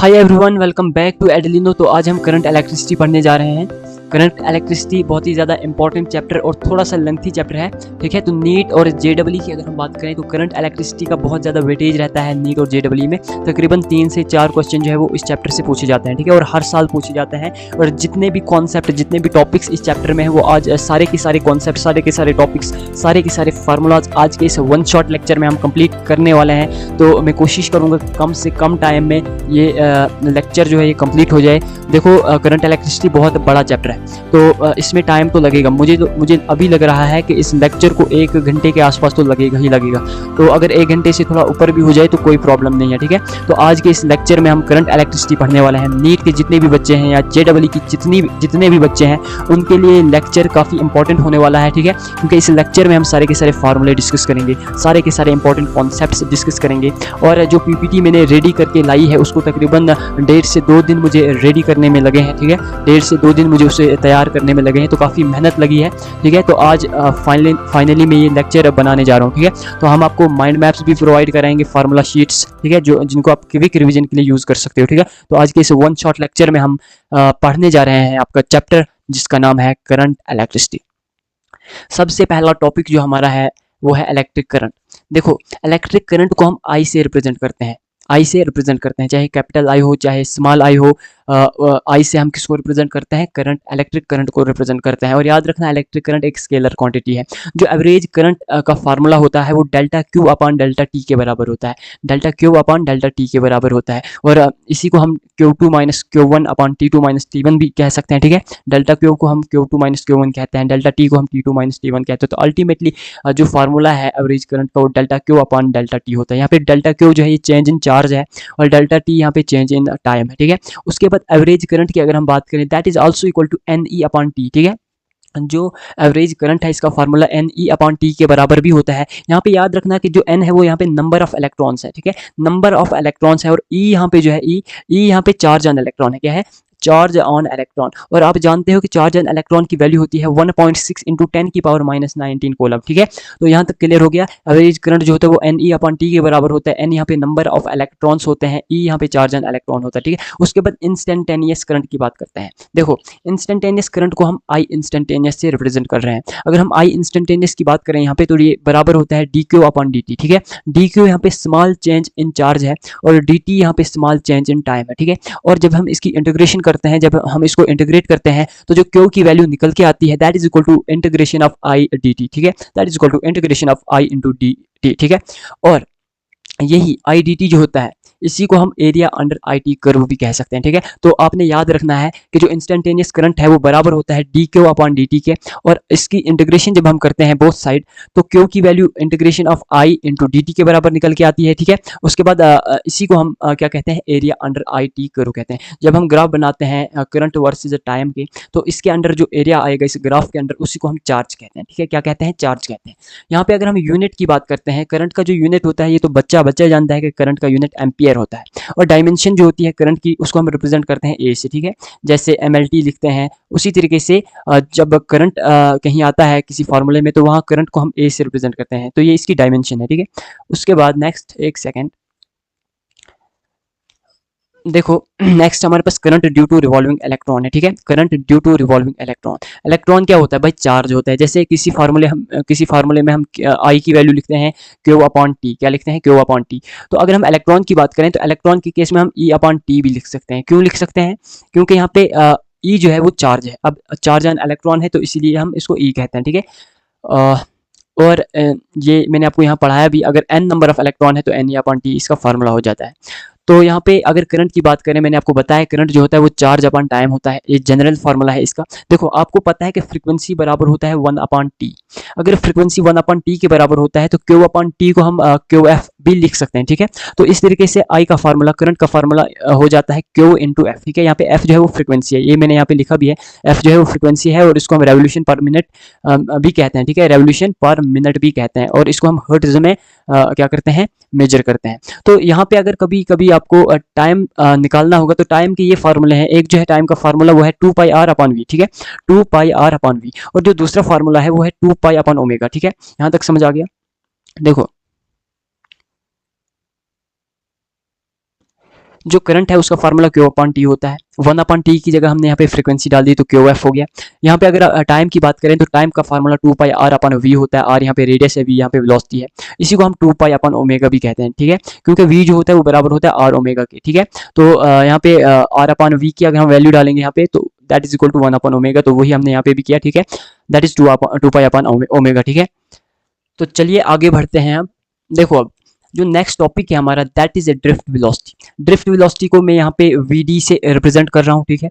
Hi everyone, welcome back to Edlino. तो आज हम करंट इलेक्ट्रिसिटी पढ़ने जा रहे हैं। करंट इलेक्ट्रिसिटी बहुत ही ज़्यादा इंपॉर्टेंट चैप्टर और थोड़ा सा लेंथी चैप्टर है, ठीक है। तो नीट और जेडब्ल्यू की अगर हम बात करें तो करंट इलेक्ट्रिसिटी का बहुत ज़्यादा वेटेज रहता है नीट और जेडब्ल्यू में। तकरीबन 3 से 4 क्वेश्चन जो है वो इस चैप्टर से पूछे जाते हैं, ठीक है, और हर साल पूछे जाते हैं। और जितने भी कॉन्सेप्ट, जितने भी टॉपिक्स इस चैप्टर में है वो आज सारे के सारे कॉन्सेप्ट, सारे के सारे टॉपिक्स, सारे के सारे फार्मूलाज आज के इस वन शॉट लेक्चर में हम कंप्लीट करने वाले हैं। तो मैं कोशिश करूँगा कम से कम टाइम में ये लेक्चर जो है ये कंप्लीट हो जाए। देखो, करंट इलेक्ट्रिसिटी बहुत बड़ा चैप्टर है, तो इसमें टाइम तो लगेगा। मुझे अभी लग रहा है कि इस लेक्चर को 1 घंटे के आसपास तो लगेगा ही लगेगा। तो अगर 1 घंटे से थोड़ा ऊपर भी हो जाए तो कोई प्रॉब्लम नहीं है, ठीक है। तो आज के इस लेक्चर में हम करंट इलेक्ट्रिसिटी पढ़ने वाले हैं। नीट के जितने भी बच्चे हैं या जेडब्ल्यू की जितने भी बच्चे हैं उनके लिए लेक्चर काफ़ी इंपॉर्टेंट होने वाला है, ठीक है। क्योंकि इस लेक्चर में हम सारे के सारे फार्मूले डिस्कस करेंगे, सारे के सारे इंपॉर्टेंट कॉन्सेप्ट्स डिस्कस करेंगे। और जो पीपीटी मैंने रेडी करके लाई है उसको तकरीबन 1.5 से 2 दिन मुझे रेडी करने में लगे हैं, ठीक है। 1.5 से 2 दिन मुझे उसे तैयार करने में लगे हैं, तो काफ़ी मेहनत लगी है, ठीक है। तो आज फाइनली मैं ये लेक्चर बनाने जा रहा हूँ, ठीक है। तो हम आपको माइंड मैप्स भी प्रोवाइड कराएंगे, फार्मूला शीट्स, ठीक है, जिनको आप क्विक रिवीजन के लिए यूज़ कर सकते हो, ठीक है। तो आज के इस वन शॉट लेक्चर में हम पढ़ने जा रहे हैं आपका चैप्टर जिसका नाम है करंट इलेक्ट्रिसिटी। सबसे पहला टॉपिक जो हमारा है वो है इलेक्ट्रिक करंट। देखो, इलेक्ट्रिक करंट को हम आई से रिप्रेजेंट करते हैं, आई से रिप्रेजेंट करते हैं, चाहे कैपिटल आई हो चाहे स्मॉल आई हो। आई से हम किसको रिप्रेजेंट करते हैं? करंट, इलेक्ट्रिक करंट को रिप्रेजेंट करते हैं। और याद रखना, इलेक्ट्रिक करंट एक स्केलर क्वांटिटी है। जो एवरेज करंट का फार्मूला होता है वो delta Q upon delta T के बराबर होता है, delta Q upon delta T के बराबर होता है। और इसी को हम Q2 minus Q1 upon T2 minus T1 भी कह सकते हैं, ठीक है। डेल्टा क्यू को हम Q2 माइनस Q1 कहते हैं, डेल्टा टी को हम T2 माइनस T1 कहते हैं। तो अल्टीमेटली जो फार्मूला है एवरेज करंट का वो delta Q upon delta T होता है। यहाँ पे डेल्टा क्यू जो है ये चेंज इन चार्ज है और डेल्टा टी यहाँ पे चेंज इन टाइम है, ठीक है। उसके बाद एवरेज करंट की अगर हम बात करें, that is also equal to N E upon T, ठीक है। जो एवरेज करंट है इसका formula N E upon T के बराबर भी होता है। यहाँ पे याद रखना कि जो एन है वो यहाँ पे नंबर ऑफ इलेक्ट्रॉन्स है, ठीक है, नंबर ऑफ इलेक्ट्रॉन्स है। और ई यहाँ पे जो है ई यहाँ पे चार्ज ऑन इलेक्ट्रॉन है, क्या है? Charge on electron. और आप जानते हो कि चार्ज ऑन इलेक्ट्रॉन की वैल्यू होती है 1.6 इंटू 10 की पावर माइनस 19 कोलम, ठीक है। तो यहाँ तक क्लियर हो गया। एवरेज करंट जो होता है वो एन ई अपॉन टी के बराबर होता है। एन यहाँ पे नंबर ऑफ इलेक्ट्रॉन्स होते हैं, ई यहाँ पे चार्ज ऑन इलेक्ट्रॉन होता है, ठीक है। उसके बाद इंस्टेंटेनियस करंट की बात करते हैं। देखो, इंस्टेंटेनियस करंट को हम आई इंस्टेंटेनियस से रिप्रेजेंट कर रहे हैं। अगर हम आई इंस्टेंटेनियस की बात करें यहाँ पे तो ये बराबर होता है D Q upon D T, ठीक है। डी क्यू यहाँ पे स्मॉल चेंज इन चार्ज है और डी टी यहाँ पे स्मॉल चेंज इन टाइम है, ठीक है। और जब हम इसकी इंटीग्रेशन करते हैं, जब हम इसको इंटीग्रेट करते हैं तो जो क्यू की वैल्यू निकल के आती है that is equal to integration of I D T, ठीक है। That is equal to integration of I into D T, ठीक है। और यही आई डी टी जो होता है इसी को हम area under I T curve भी कह सकते हैं, ठीक है। तो आपने याद रखना है कि जो इंस्टेंटेनियस करंट है वो बराबर होता है D Q upon D T के। और इसकी इंटीग्रेशन जब हम करते हैं बोथ साइड तो क्यू की value integration of I into D T के बराबर निकल के आती है, ठीक है। उसके बाद इसी को हम क्या कहते हैं? Area under I T curve कहते हैं। जब हम ग्राफ बनाते हैं करंट वर्सेज टाइम के तो इसके अंडर जो एरिया आएगा इस ग्राफ के अंदर उसी को हम चार्ज कहते हैं, ठीक है। क्या कहते हैं? चार्ज कहते हैं। यहाँ पे अगर हम यूनिट की बात करते हैं, करंट का जो यूनिट होता है ये तो बच्चा जानता है कि करंट का यूनिट एम्पियर होता है। और डायमेंशन जो होती है करंट की उसको हम रिप्रेजेंट करते हैं ए से, ठीक है। जैसे एमएलटी लिखते हैं उसी तरीके से जब करंट कहीं आता है किसी फार्मूले में तो वहाँ करंट को हम ए से रिप्रेजेंट करते हैं। तो ये इसकी डायमेंशन है, ठीक है। उसके बाद नेक्स्ट, एक सेकेंड, देखो नेक्स्ट हमारे पास current due to revolving electron है, ठीक है। Current due to revolving electron, electron क्या होता है भाई? चार्ज होता है। जैसे किसी फार्मूले में हम आई की वैल्यू लिखते हैं क्यू अपॉन टी, क्या लिखते हैं? Q upon T. तो अगर हम इलेक्ट्रॉन की बात करें तो इलेक्ट्रॉन के केस में हम ई अपॉन टी भी लिख सकते हैं। क्यों लिख सकते हैं? क्योंकि यहाँ पे ई जो है वो चार्ज है। अब चार्ज ऑन इलेक्ट्रॉन है तो इसीलिए हम इसको ई कहते हैं, ठीक है। और ये मैंने आपको यहाँ पढ़ाया भी, अगर n नंबर ऑफ इलेक्ट्रॉन है तो n ई अपॉन टी इसका फार्मूला हो जाता है। तो यहाँ पे अगर करंट की बात करें, मैंने आपको बताया करंट जो होता है वो चार्ज अपॉन टाइम होता है, ये जनरल फार्मूला है इसका। देखो, आपको पता है कि फ्रीक्वेंसी बराबर होता है 1 अपॉन टी। अगर फ्रीक्वेंसी 1 अपॉन टी के बराबर होता है तो क्यू अपॉन टी को हम क्यू एफ भी लिख सकते हैं, ठीक है। तो इस तरीके से आई का फार्मूला, करंट का फार्मूला हो जाता है क्यू इंटू एफ, ठीक है। यहाँ पे एफ जो है वो फ्रीक्वेंसी है, ये मैंने यहाँ पे लिखा भी है। एफ जो है वो फ्रीक्वेंसी है और इसको हम रेवोल्यूशन पर मिनट भी कहते हैं, ठीक है। रेवोल्यूशन पर मिनट भी कहते हैं और इसको हम हर्ट्ज में क्या करते हैं? मेजर करते हैं। तो यहाँ पे अगर कभी कभी आपको टाइम निकालना होगा तो टाइम के ये फार्मूले हैं। एक जो है टाइम का फार्मूला वो है 2 पाई आर अपॉन वी, ठीक है, 2 पाई आर अपॉन वी। और जो दूसरा फार्मूला है वो है 2 पाई अपॉन ओमेगा, ठीक है। यहाँ तक समझ आ गया? देखो, जो करंट है उसका फार्मूला क्यू अपॉन टी होता है। 1/t की जगह हमने यहाँ पे फ्रीक्वेंसी डाल दी तो क्यू एफ हो गया। यहाँ पे अगर टाइम की बात करें तो टाइम का फार्मूला 2πr/v होता है। r यहाँ पे रेडियस है, v यहाँ पे वेलोसिटी है। इसी को हम 2π/ω भी कहते हैं, ठीक है, क्योंकि v जो होता है वो बराबर होता है r ओमेगा के, ठीक है। तो यहाँ पे r/v की अगर हम वैल्यू डालेंगे यहाँ पे तो दैट इज इक्वल टू 1/ω, तो वही हमने यहाँ पे भी किया, ठीक है, दैट इज 2π/ω, ठीक है। तो चलिए आगे बढ़ते हैं। अब देखो, अब जो नेक्स्ट टॉपिक है हमारा that is a drift velocity. Drift velocity को मैं यहाँ पे vd से रिप्रेजेंट कर रहा हूँ, ठीक है।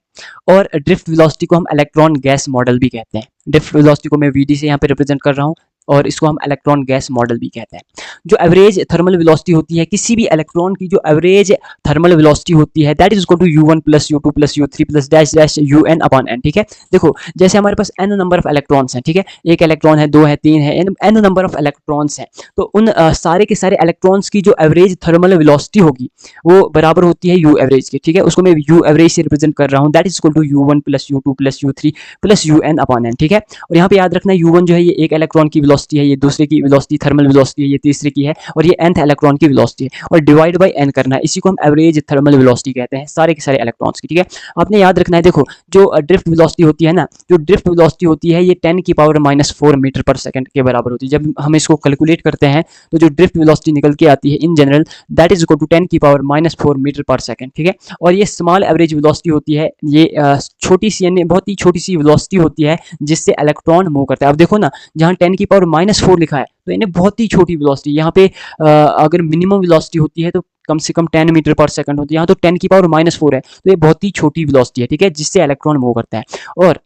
और ड्रिफ्ट वेलोसिटी को हम इलेक्ट्रॉन गैस मॉडल भी कहते हैं। ड्रिफ्ट वेलोसिटी को मैं vd से यहाँ पे रिप्रेजेंट कर रहा हूँ और इसको हम इलेक्ट्रॉन गैस मॉडल भी कहते हैं। जो एवरेज थर्मल वेलोसिटी होती है किसी भी इलेक्ट्रॉन की, जो एवरेज थर्मल वेलोसिटी होती है that is equal to u1 plus u2 plus u3 plus dash dash un/n, ठीक है। देखो, जैसे हमारे पास n नंबर ऑफ इलेक्ट्रॉन्स हैं, ठीक है, एक इलेक्ट्रॉन है, दो है, तीन है, n नंबर ऑफ इलेक्ट्रॉन्स हैं, तो उन सारे के सारे इलेक्ट्रॉन्स की जो एवरेज थर्मल वेलोसिटी होगी वो बराबर होती है u एवरेज की, ठीक है। उसको मैं u एवरेज से रिप्रेजेंट कर रहा हूँ, that is equal to u1 plus u2 plus u3 plus un/n, ठीक है। और यहाँ पे याद रखना u1 जो है ये एक इलेक्ट्रॉन की वेलोसिटी है, ये दूसरे की वेलोसिटी थर्मल वेलोसिटी है, ये तीसरे की है, और ये nth इलेक्ट्रॉन की वेलोसिटी है, और डिवाइड बाय n करना है। इसी को हम एवरेज थर्मल वेलोसिटी कहते हैं सारे के सारे इलेक्ट्रॉन्स की, ठीक है। आपने याद रखना है, देखो जो ड्रिफ्ट वेलोसिटी होती है ना, जो ड्रिफ्ट वेलोसिटी होती है ये 10⁻⁻⁴ मीटर पर सेकंड के बराबर होती है। जब हम इसको कैलकुलेट करते हैं तो जो ड्रिफ्ट वेलोसिटी निकल के आती है in general that is equal to 10⁻⁴ metre per second, ठीक है। और ये स्मॉल एवरेज वेलोसिटी होती है, ये छोटी सी यानी बहुत ही छोटी सी वेलोसिटी होती है जिससे इलेक्ट्रॉन मूव करता है। अब देखो ना, जहाँ 10⁻⁴ लिखा है तो इन्हें बहुत ही छोटी वेलोसिटी, यहाँ पे अगर मिनिमम वेलोसिटी होती है तो कम से कम 10 मीटर पर सेकंड होती है, यहाँ तो 10⁻⁴ है, तो ये बहुत ही छोटी वेलोसिटी है, ठीक है, जिससे इलेक्ट्रॉन मूव करता है। और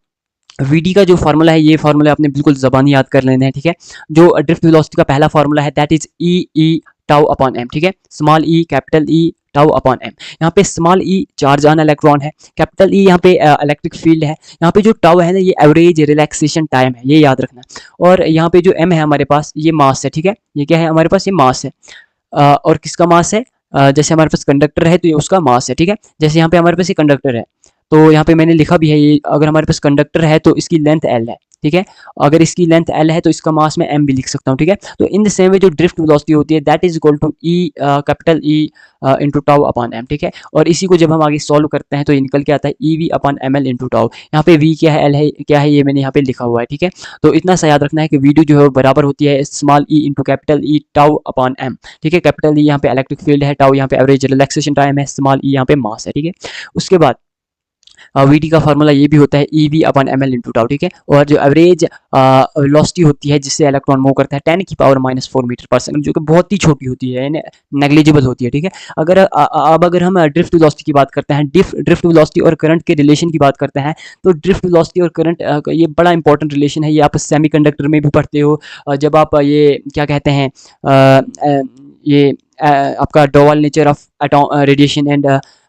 vd का जो फार्मूला है, ये फार्मूला आपने बिल्कुल ज़बानी याद कर लेना है, ठीक है। जो ड्रिफ्ट वेलोसिटी का पहला फार्मूला है दैट इज e/τ/m, ठीक है, small e capital E τ/m। यहाँ पे small e charge on electron है, कैपिटल E यहाँ पे इलेक्ट्रिक फील्ड है, यहाँ पे जो टाउ है ना ये एवरेज रिलैक्सेशन टाइम है, ये याद रखना। और यहाँ पे जो m है हमारे पास ये मास है, ठीक है, ये क्या है हमारे पास, ये मास है। और किसका मास है, जैसे हमारे पास कंडक्टर है तो ये उसका मास है, ठीक है। जैसे यहाँ पे हमारे पास ये कंडक्टर है तो यहाँ पे मैंने लिखा भी है, ये अगर हमारे पास कंडक्टर है तो इसकी लेंथ l है, ठीक है। अगर इसकी लेंथ l है तो इसका मास मैं m भी लिख सकता हूँ, ठीक है। तो इन द सेम वे जो ड्रिफ्ट वेलोसिटी होती है that is equal to e capital E into τ/m, ठीक है। और इसी को जब हम आगे सॉल्व करते हैं तो ये निकल के आता है ev/ml इंटू टाउ। यहाँ पे v क्या है, l है क्या है, ये मैंने यहाँ पे लिखा हुआ है, ठीक है। तो इतना सा याद रखना है कि वीडियो जो है वो बराबर होती है small e into capital E τ/m, ठीक है। कैपिटल E यहाँ पे इलेक्ट्रिक फील्ड है, टाउ यहाँ पे एवरेज रिलैक्सेशन टाइम है, स्मॉल e यहाँ पे मास है, ठीक है। उसके बाद vd का फार्मूला ये भी होता है ev/ml इंटू टाउ, ठीक है। और जो एवरेज वेलोसिटी होती है जिससे इलेक्ट्रॉन मूव करता है 10⁻⁴ मीटर पर सेकंड, जो कि बहुत ही छोटी होती है, नेग्लिजिबल होती है, ठीक है। अगर हम ड्रिफ्ट वेलोसिटी की बात करते हैं, ड्रिफ्ट वेलोसिटी और करंट के रिलेशन की बात करते हैं, तो ड्रिफ्ट वेलोसिटी और करंट ये बड़ा इंपॉर्टेंट रिलेशन है। ये आप सेमीकंडक्टर में भी पढ़ते हो, जब आप ये क्या कहते हैं ये आपका Doval nature of radiation and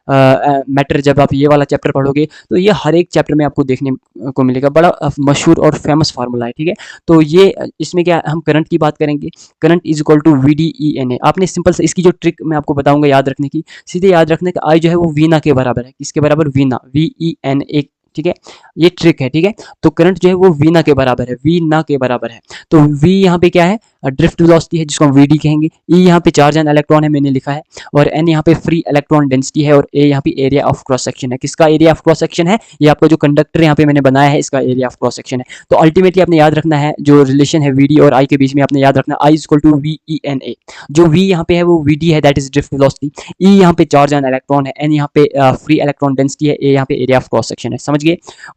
matter, जब आप ये वाला चैप्टर पढ़ोगे तो ये हर एक चैप्टर में आपको देखने को मिलेगा। बड़ा मशहूर और फेमस फार्मूला है, ठीक है। तो ये इसमें क्या हम करंट की बात करेंगे, current is equal to VDENA। आपने सिंपल से इसकी जो ट्रिक मैं आपको बताऊंगा याद रखने की, सीधे याद रखने का आई जो है वो वीना के बराबर है, किसके बराबर, वीना, VENA, ठीक है, ये ट्रिक है, ठीक है। तो करंट जो है वो वीना के बराबर है, वीना के बराबर है। तो v यहाँ पे क्या है, ड्रिफ्ट वेलोसिटी है जिसको हम vd कहेंगे, e यहाँ पे चार्ज ऑन इलेक्ट्रॉन है मैंने लिखा है, और n यहाँ पे फ्री इलेक्ट्रॉन डेंसिटी है, और a यहाँ पे एरिया ऑफ क्रॉस सेक्शन है। किसका एरिया ऑफ क्रॉस सेक्शन है, ये आपका जो कंडक्टर यहाँ पे मैंने बनाया है इसका एरिया ऑफ क्रॉस सेक्शन है। तो अल्टीमेटली आपने याद रखना है जो रिलेशन है vd और i के बीच में, आपने याद रखना I इक्वल टू VENA। जो v यहाँ पे है वो vd है, that is drift velocity, e यहाँ पे चार्ज ऑन इलेक्ट्रॉन है, n यहाँ पे फ्री इलेक्ट्रॉन डेंसिटी है, a यहाँ पे एरिया ऑफ क्रॉस सेक्शन है, समझ गए।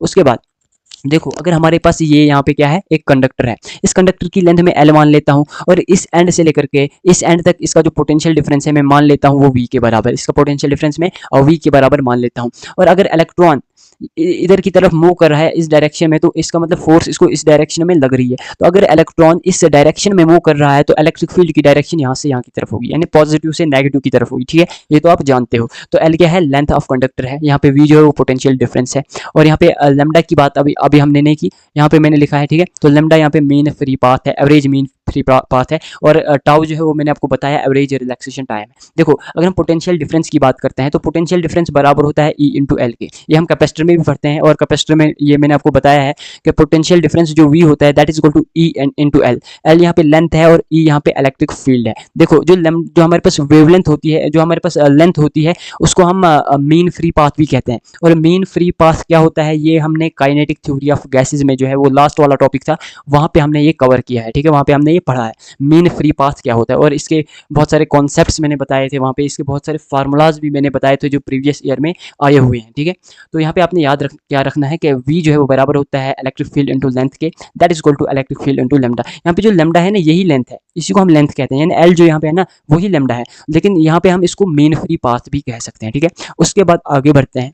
उसके बाद देखो, अगर हमारे पास ये यहाँ पे क्या है, एक कंडक्टर है, इस कंडक्टर की लेंथ में l मान लेता हूँ, और इस एंड से लेकर के इस एंड तक इसका जो पोटेंशियल डिफरेंस है मैं मान लेता हूँ वो v के बराबर, इसका पोटेंशियल डिफरेंस में v के बराबर मान लेता हूँ। और अगर इलेक्ट्रॉन इधर की तरफ मूव कर रहा है इस डायरेक्शन में, तो इसका मतलब फोर्स इसको इस डायरेक्शन में लग रही है। तो अगर इलेक्ट्रॉन इस डायरेक्शन में मूव कर रहा है तो इलेक्ट्रिक फील्ड की डायरेक्शन यहाँ से यहाँ की तरफ होगी, यानी पॉजिटिव से नेगेटिव की तरफ होगी, ठीक है, ये तो आप जानते हो। तो एल क्या है, लेंथ ऑफ कंडक्टर है, यहाँ पे वी जो है वो पोटेंशियल डिफरेंस है, और यहाँ पे लेमडा की बात अभी हमने नहीं की, यहाँ पे मैंने लिखा है, ठीक है। तो लेमडा यहाँ पे मीन फ्री पाथ है, एवरेज मीन फ्री पाथ है, और टाउ जो है वो मैंने आपको बताया एवरेज रिलैक्सेशन टाइम है। देखो अगर हम पोटेंशियल डिफरेंस की बात करते हैं तो पोटेंशियल डिफरेंस बराबर होता है ई इंटू एल के। ये हम कैपेसिटर में भी पढ़ते हैं, और कैपेसिटर में ये मैंने आपको बताया है कि पोटेंशियल डिफरेंस जो वी होता है that is equal to E into L. L यहाँ पे लेंथ है और ई यहाँ पे इलेक्ट्रिक फील्ड है। देखो जो हमारे पास वेवलेंथ होती है, जो हमारे पास लेंथ होती है, उसको हम मीन फ्री पाथ भी कहते हैं। और मीन फ्री पाथ क्या होता है ये हमने काइनेटिक थ्योरी ऑफ गैसेज में जो है वो लास्ट वाला टॉपिक था, वहाँ पे हमने ये कवर किया है, ठीक है, वहाँ पे हमने ये पढ़ा है मीन फ्री पाथ क्या होता है, और इसके बहुत सारे कॉन्सेप्ट्स मैंने बताए थे वहाँ पे, इसके बहुत सारे फार्मूलाज भी मैंने बताए थे जो प्रीवियस ईयर में आए हुए हैं, ठीक है। तो यहाँ पे आपने क्या रखना है कि वी जो है वो बराबर होता है इलेक्ट्रिक फील्ड इंटू लेंथ के, that is equal to electric field into lambda. यहाँ पे जो लेमडा है ना यही लेंथ है, इसी को हम लेंथ कहते हैं, यानी एल जो यहाँ पे है ना वही लेमडा है, लेकिन यहाँ पे हम इसको मीन फ्री पाथ भी कह सकते हैं, ठीक है। उसके बाद आगे बढ़ते हैं।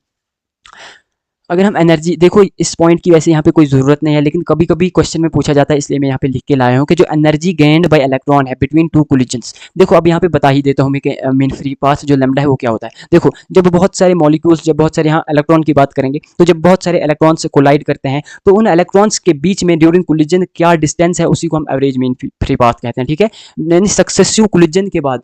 अगर हम एनर्जी देखो, इस पॉइंट की वैसे यहाँ पे कोई ज़रूरत नहीं है, लेकिन कभी कभी क्वेश्चन में पूछा जाता है, इसलिए मैं यहाँ पे लिख के लाया हूँ कि जो एनर्जी गेन्ड बाय इलेक्ट्रॉन है बिटवीन टू कोलिजन्स। देखो अब यहाँ पे बता ही देता हूँ मैं कि मीन फ्री पाथ जो लैम्डा है वो क्या होता है। देखो जब बहुत सारे मॉलिक्यूल्स, जब बहुत सारे यहाँ इलेक्ट्रॉन की बात करेंगे, तो जब बहुत सारे इलेक्ट्रॉन्स कोलाइड करते हैं तो उन इलेक्ट्रॉन्स के बीच में ड्यूरिंग कोलिजन क्या डिस्टेंस है उसी को हम एवरेज मीन फ्री पाथ कहते हैं, ठीक है। यानी सक्सेसिव कोलिजन के बाद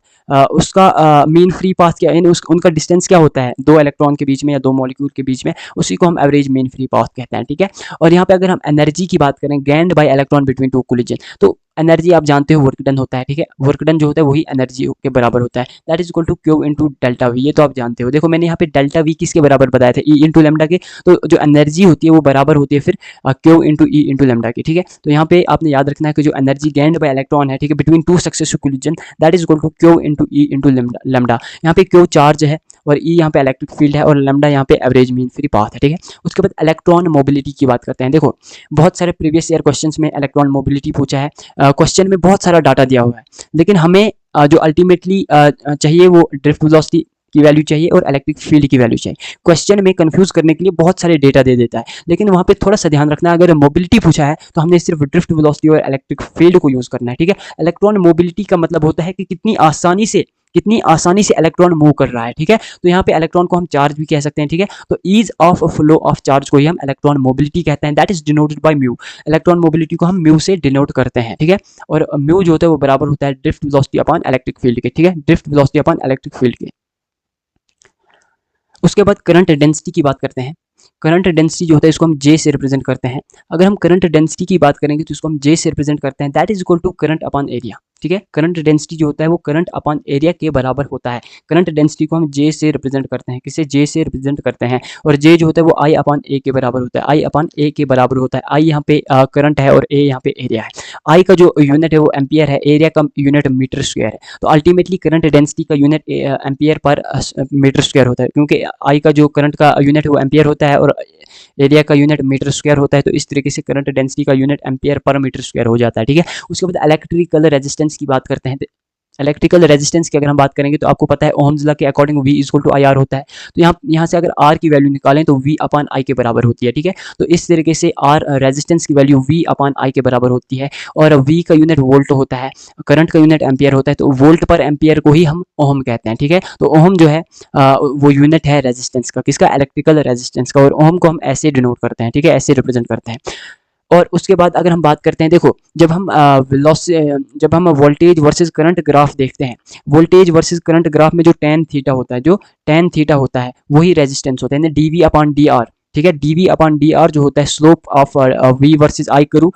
उसका मीन फ्री पाथ क्या, यानी उनका डिस्टेंस क्या होता है दो इलेक्ट्रॉन के बीच में या दो मॉलिक्यूल के बीच में, उसी को हम एवरेज मीन फ्री पाथ कहते हैं, ठीक है। और यहाँ पे अगर हम एनर्जी की बात करें gained by electron between two collision, तो एनर्जी आप जानते हो वर्क डन होता है, ठीक है। वर्क डन जो होता है वही एनर्जी के बराबर होता है, that is equal to Q into delta V. ये तो आप जानते हो। देखो मैंने यहाँ पे डेल्टा वी किसके बराबर बताया था, ई इंटू लेमडा के। तो जो एनर्जी होती है वो बराबर होती है फिर Q into E into lambda की, ठीक है। तो यहाँ पे आपने याद रखना है कि जो एनर्जी गेन्ड बाय इलेक्ट्रॉन है, ठीक है, between two successive collision, that is equal to Q into E into lambda. यहाँ पे क्यू चार्ज है और ई यहाँ पे इलेक्ट्रिक फील्ड है और लेमडा यहाँ पे एवरेज मीन फ्री पाथ है, ठीक है। उसके बाद इलेक्ट्रॉन मोबिलिटी की बात करते हैं। देखो बहुत सारे प्रीवियस ईयर क्वेश्चंस में इलेक्ट्रॉन मोबिलिटी पूछा है, क्वेश्चन में बहुत सारा डाटा दिया हुआ है, लेकिन हमें जो अल्टीमेटली चाहिए वो ड्रिफ्ट वेलोसिटी की वैल्यू चाहिए और इलेक्ट्रिक फील्ड की वैल्यू चाहिए। क्वेश्चन में कंफ्यूज करने के लिए बहुत सारे डेटा दे देता है, लेकिन वहाँ पे थोड़ा सा ध्यान रखना है, अगर मोबिलिटी पूछा है तो हमने सिर्फ ड्रिफ्ट वेलोसिटी और इलेक्ट्रिक फील्ड को यूज करना है, ठीक है। इलेक्ट्रॉन मोबिलिटी का मतलब होता है कि कितनी आसानी से इलेक्ट्रॉन मूव कर रहा है, ठीक है। तो यहाँ पे इलेक्ट्रॉन को हम चार्ज भी कह सकते हैं, ठीक है। तो ease of flow of charge को ही हम इलेक्ट्रॉन मोबिलिटी कहते हैं, that is denoted by mu. Electron mobility को हम म्यू से डिनोट करते हैं, ठीक है। और म्यू जो होता है वो बराबर होता है drift velocity upon electric field के, ठीक है, drift velocity upon electric field के। उसके बाद करंट डेंसिटी की बात करते हैं। करंट डेंसिटी जो होता है इसको हम जे से रिप्रेजेंट करते हैं। अगर हम करंट डेंसिटी की बात करेंगे तो इसको हम जे से रिप्रेजेंट करते हैं, that is equal to current upon area, ठीक है। करंट डेंसिटी जो होता है वो करंट अपॉन एरिया के बराबर होता है। करंट डेंसिटी को हम जे से रिप्रेजेंट करते हैं, किसे जे से रिप्रेजेंट करते हैं, और जे जो होता है वो आई अपॉन ए के बराबर होता है, आई अपॉन ए के बराबर होता है। आई यहाँ पे करंट है और ए यहाँ पे एरिया है। आई का जो यूनिट है वो एम्पियर है, एरिया का यूनिट मीटर स्क्वायर है। तो अल्टीमेटली करंट डेंसिटी का unit ampere per metre square होता है, क्योंकि आई का जो करंट का यूनिट है वो एम्पियर होता है और एरिया का यूनिट मीटर स्क्वायर होता है। तो इस तरीके से करंट डेंसिटी का unit ampere per metre square हो जाता है, ठीक है। उसके बाद इलेक्ट्रिकल रेजिस्टेंस की बात करते हैं। इलेक्ट्रिकल रेजिस्टेंस की अगर हम बात करेंगे तो आपको पता है ओहम्स लॉ के according V equal to I R होता है। तो यहाँ से अगर R की वैल्यू निकालें तो V अपॉन I के बराबर होती है, ठीक है। तो इस तरीके से R रेजिस्टेंस की वैल्यू V अपॉन I के बराबर होती है, और V का यूनिट वोल्ट होता है, करंट का यूनिट एम्पियर होता है, तो वोल्ट पर एम्पियर को ही हम ओहम कहते हैं, ठीक है। तो ओहम जो है वो यूनिट है रेजिस्टेंस का, किसका, इलेक्ट्रिकल रेजिस्टेंस का, और ओहम को हम ऐसे डिनोट करते हैं, ठीक है, ऐसे रिप्रेजेंट करते हैं। और उसके बाद अगर हम बात करते हैं, देखो जब हम वोल्टेज वर्सेस करंट ग्राफ देखते हैं, वोल्टेज वर्सेस करंट ग्राफ में जो टेन थीटा होता है वही रेजिस्टेंस होता है, यानी डीवी अपॉन डी आर, ठीक है। डीवी अपॉन डी आर जो होता है slope of V versus I curve,